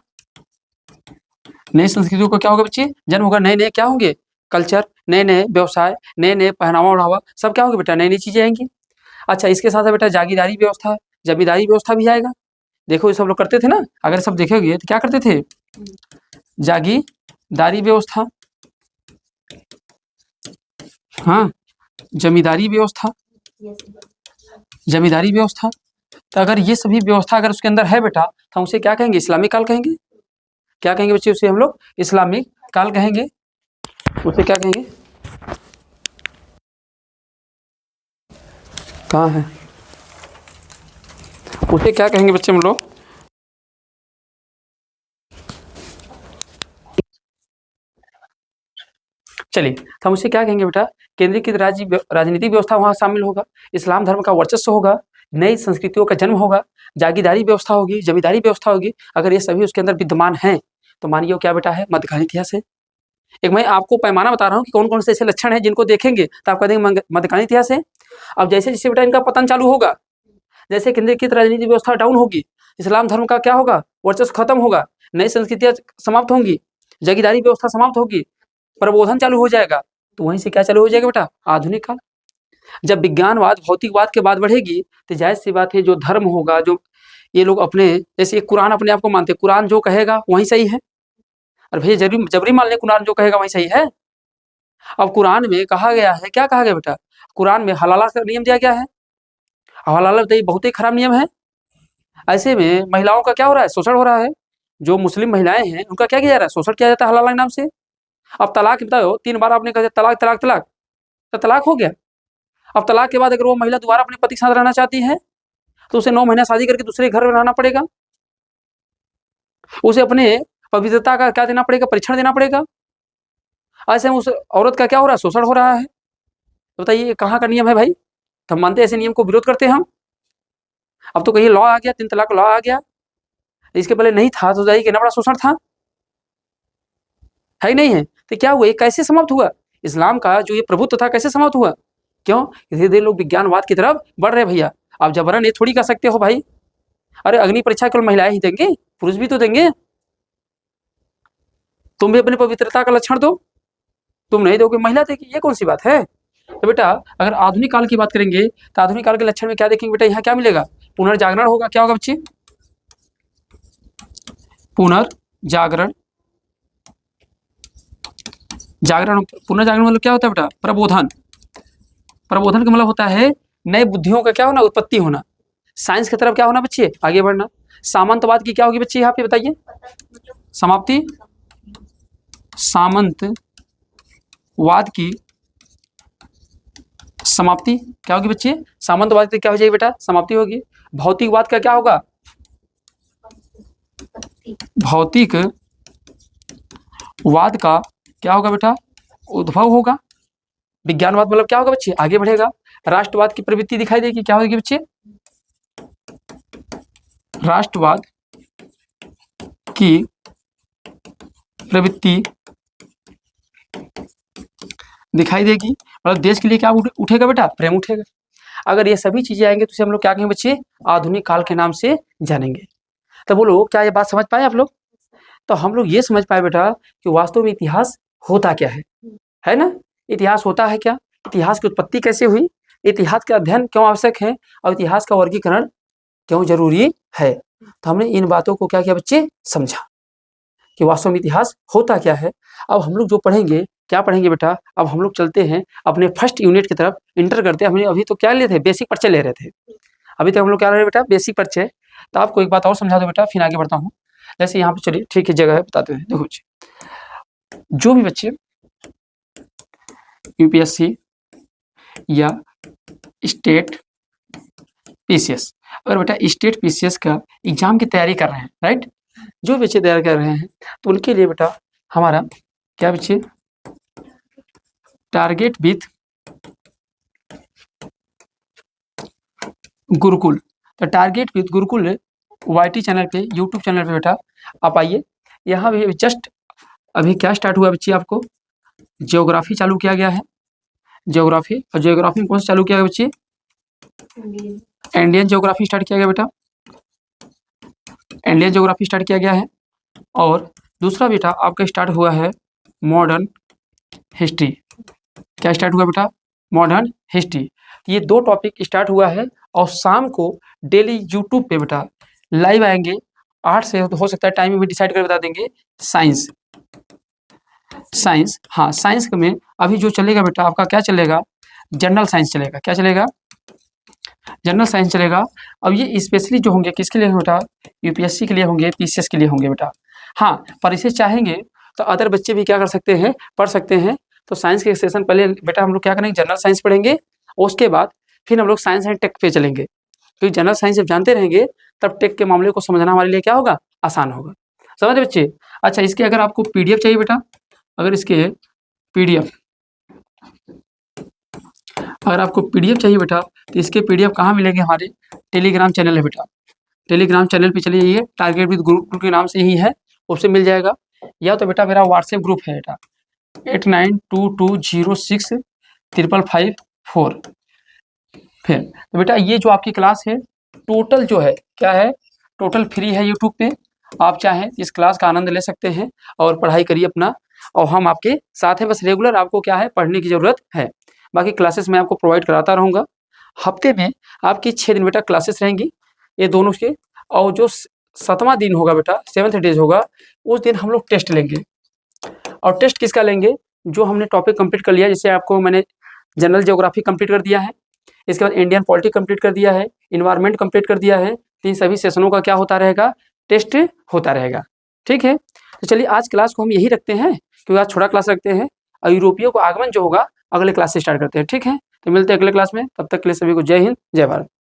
नई संस्कृतियों का क्या होगा बच्चे, जन्म होगा। नए नए क्या होंगे, कल्चर, नए नए व्यवसाय, नए नए पहनावा ओढ़ावा, सब क्या होगा बेटा, नई नई चीजें आएंगी। अच्छा, इसके साथ बेटा जागीरदारी व्यवस्था, जमींदारी व्यवस्था भी आएगा। देखो ये सब लोग करते थे ना, अगर सब देखेंगे तो क्या करते थे, जागीरदारी व्यवस्था, हाँ जमींदारी व्यवस्था, जमींदारी व्यवस्था। तो अगर ये सभी व्यवस्था अगर उसके अंदर है बेटा तो हम उसे क्या कहेंगे, इस्लामिक काल कहेंगे। क्या कहेंगे बच्चे, उसे हम लोग इस्लामिक काल कहेंगे। उसे क्या कहेंगे, कहाँ है, उसे क्या कहेंगे बच्चे हम लोग, चलिए तो हम उसे क्या कहेंगे बेटा, केंद्रीकृत राजनीतिक व्यवस्था वहाँ शामिल होगा, इस्लाम धर्म का वर्चस्व होगा, नई संस्कृतियों का जन्म होगा, जागीरदारी व्यवस्था होगी, जमींदारी व्यवस्था होगी। अगर ये सभी उसके अंदर विद्यमान हैं तो मानिए क्या बेटा है, मध्यकालीन इतिहास है। एक मैं आपको पैमाना बता रहा हूँ कि कौन कौन से ऐसे लक्षण हैं जिनको देखेंगे तो आप कह देंगे मध्यकालीन इतिहास है। अब जैसे जैसे बेटा इनका पतन चालू होगा, जैसे केंद्रीकृत राजनीतिक व्यवस्था डाउन होगी, इस्लाम धर्म का क्या होगा, वर्चस्व खत्म होगा, नई संस्कृतियां समाप्त होंगी, जागीरदारी व्यवस्था समाप्त होगी, प्रबोधन चालू हो जाएगा, तो वहीं से क्या चालू हो जाएगा बेटा, आधुनिक काल। जब विज्ञानवाद भौतिकवाद के बाद बढ़ेगी तो जाहिर सी बात है जो धर्म होगा, जो ये लोग अपने, जैसे कुरान अपने आप को मानते हैं, कुरान जो कहेगा वही सही है। और भैया जबरी मान ले, कुरान जो कहेगा वही सही है। अब कुरान में कहा गया है, क्या कहा गया बेटा, कुरान में हलाला का नियम दिया गया है। हलाला बताइए बहुत ही खराब नियम है। ऐसे में महिलाओं का क्या हो रहा है, शोषण हो रहा है। जो मुस्लिम महिलाएं हैं उनका क्या किया जा रहा है, शोषण किया जाता है हलाला के नाम से। अब तलाक बताओ, 3 बार आपने कहा तलाक तलाक तलाक, तो तलाक हो गया। अब तलाक के बाद अगर वो महिला दोबारा अपने पति के साथ रहना चाहती है तो उसे 9 महीना शादी करके दूसरे घर में रहना पड़ेगा। उसे अपने पवित्रता का क्या देना पड़ेगा, परीक्षण देना पड़ेगा। ऐसे में उस औरत का क्या हो रहा है, शोषण हो रहा है। तो बताइए ये कहाँ का नियम है भाई। तो हम मानते हैं ऐसे नियम को विरोध करते हैं हम। अब तो कहीं लॉ आ गया, 3 तलाक लॉ आ गया। इसके पहले नहीं था तो कितना बड़ा शोषण था, है ही नहीं है। तो क्या हुआ, ये कैसे समाप्त हुआ, इस्लाम का जो ये प्रभुत्व था कैसे समाप्त हुआ। क्यों, धीरे धीरे लोग विज्ञानवाद की तरफ बढ़ रहे भैया। आप जबरन ये थोड़ी कर सकते हो भाई। अरे अग्नि परीक्षा केवल महिलाएं ही देंगे, पुरुष भी तो देंगे। तुम भी अपनी पवित्रता का लक्षण दो, तुम नहीं दोगे महिला देगी, ये कौन सी बात है। तो बेटा अगर आधुनिक काल की बात करेंगे तो आधुनिक काल के लक्षण में क्या देखेंगे बेटा, यहाँ क्या मिलेगा, पुनर्जागरण होगा। क्या होगा बच्चे, पुनर्जागरण। जागरण, पुनर्जागरण मतलब क्या होता है बेटा, प्रबोधन। प्रबोधन का मतलब होता है नए बुद्धियों का क्या होना, उत्पत्ति होना। साइंस की तरफ क्या होना बच्चे, आगे बढ़ना। सामंतवाद की क्या होगी बच्चे, यहाँ पे बताइए, समाप्ति। सामंतवाद की समाप्ति क्या होगी बच्चे, सामंतवाद की क्या हो जाएगी बेटा, समाप्ति होगी। भौतिकवाद का क्या होगा, भौतिकवाद का क्या होगा बेटा, उद्भव होगा। विज्ञानवाद मतलब क्या होगा बच्चे, आगे बढ़ेगा। राष्ट्रवाद की प्रवृत्ति दिखाई देगी, क्या होगी बच्चे, राष्ट्रवाद की प्रवृत्ति दिखाई देगी। मतलब देश के लिए क्या उठेगा बेटा, प्रेम उठेगा। अगर ये सभी चीजें आएंगे तो इसे हम लोग क्या कहेंगे बच्चे, आधुनिक काल के नाम से जानेंगे। तो बोलो क्या ये बात समझ पाए आप लोग। तो हम लोग ये समझ पाए बेटा कि वास्तव में इतिहास होता क्या है ना। इतिहास होता है क्या, इतिहास की उत्पत्ति कैसे हुई, इतिहास का अध्ययन क्यों आवश्यक है, और इतिहास का वर्गीकरण क्यों जरूरी है। तो हमने इन बातों को क्या किया बच्चे, समझा कि वास्तव में इतिहास होता क्या है। अब हम लोग जो पढ़ेंगे, क्या पढ़ेंगे बेटा, अब हम लोग चलते हैं अपने फर्स्ट यूनिट की तरफ, इंटर करते हैं। हमने अभी तो क्या ले थे, बेसिक परिचय ले रहे थे। अभी तक हम लोग क्या रहे बेटा, बेसिक परिचय। तो आपको एक बात और समझा दो बेटा, फिर आगे बढ़ता हूँ। जैसे यहाँ पे चलिए ठीक है जगह है, बताते हैं। देखो जो भी बच्चे यूपीएससी या स्टेट पीसीएस, अगर बेटा स्टेट पीसीएस का एग्जाम की तैयारी कर रहे हैं, राइट, जो बच्चे तैयार कर रहे हैं तो उनके लिए बेटा हमारा क्या बच्चे, टारगेट विथ गुरुकुल। तो target with Gurukul YT channel पे, यूट्यूब चैनल पे बेटा आप आइए। यहाँ भी जस्ट अभी क्या स्टार्ट हुआ बच्चे, आपको ज्योग्राफी चालू किया गया है, ज्योग्राफी। और ज्योग्राफी में कौन सा चालू किया गया बच्चे, इंडियन ज्योग्राफी स्टार्ट किया गया बेटा, इंडियन ज्योग्राफी स्टार्ट किया गया है। और दूसरा बेटा आपका स्टार्ट हुआ है मॉडर्न हिस्ट्री। क्या स्टार्ट हुआ बेटा, मॉडर्न हिस्ट्री। ये 2 टॉपिक स्टार्ट हुआ है। और शाम को डेली यूट्यूब पे बेटा लाइव आएंगे 8 से, हो सकता है टाइम भी डिसाइड कर बता देंगे। साइंस, साइंस, हाँ साइंस में अभी जो चलेगा बेटा आपका क्या चलेगा, जनरल साइंस चलेगा। क्या चलेगा, जनरल साइंस चलेगा। अब ये स्पेशली जो होंगे किसके लिए बेटा, यूपीएससी के लिए होंगे, पीसीएस के लिए होंगे बेटा। हाँ पर इसे चाहेंगे तो अदर बच्चे भी क्या कर सकते हैं, पढ़ सकते हैं। तो साइंस के सेशन पहले बेटा हम लोग क्या करेंगे, जनरल साइंस पढ़ेंगे, उसके बाद फिर हम लोग साइंस एंड टेक पे चलेंगे। क्योंकि जनरल साइंस जब जानते रहेंगे तब टेक के मामले को समझना हमारे लिए क्या होगा, आसान होगा। समझे बच्चे। अच्छा इसके अगर आपको पीडीएफ चाहिए बेटा, अगर इसके पीडीएफ, अगर आपको पीडीएफ चाहिए बेटा तो इसके पीडीएफ कहाँ मिलेंगे, हमारे टेलीग्राम चैनल है बेटा। टेलीग्राम चैनल पे चलिए, ये टारगेट विद ग्रुप के नाम से ही है, उससे मिल जाएगा। या तो बेटा मेरा व्हाट्सएप ग्रुप है बेटा 8922065554। फिर तो बेटा ये जो आपकी क्लास है टोटल जो है क्या है, टोटल फ्री है यूट्यूब पे। आप चाहें इस क्लास का आनंद ले सकते हैं और पढ़ाई करिए अपना, और हम आपके साथ हैं। बस रेगुलर आपको क्या है, पढ़ने की ज़रूरत है। बाकी क्लासेस मैं आपको प्रोवाइड कराता रहूँगा। हफ्ते में आपकी 6 दिन बेटा क्लासेस रहेंगी, ये दोनों के। और जो 7वां दिन होगा बेटा, 7th डेज होगा, उस दिन हम लोग टेस्ट लेंगे। और टेस्ट किसका लेंगे, जो हमने टॉपिक कंप्लीट कर लिया। जैसे आपको मैंने जनरल ज्योग्राफी कंप्लीट कर दिया है, इसके बाद इंडियन पॉलिटी कंप्लीट कर दिया है, इन्वायरमेंट कंप्लीट कर दिया है। तो इन सभी सेशनों का क्या होता रहेगा, टेस्ट होता रहेगा। ठीक है, तो चलिए आज क्लास को हम यही रखते हैं, क्योंकि आज छोटा क्लास रखते हैं और यूरोपियों को आगमन जो होगा अगले क्लास से स्टार्ट करते हैं। ठीक है, तो मिलते हैं अगले क्लास में, तब तक के लिए सभी को जय हिंद जय भारत।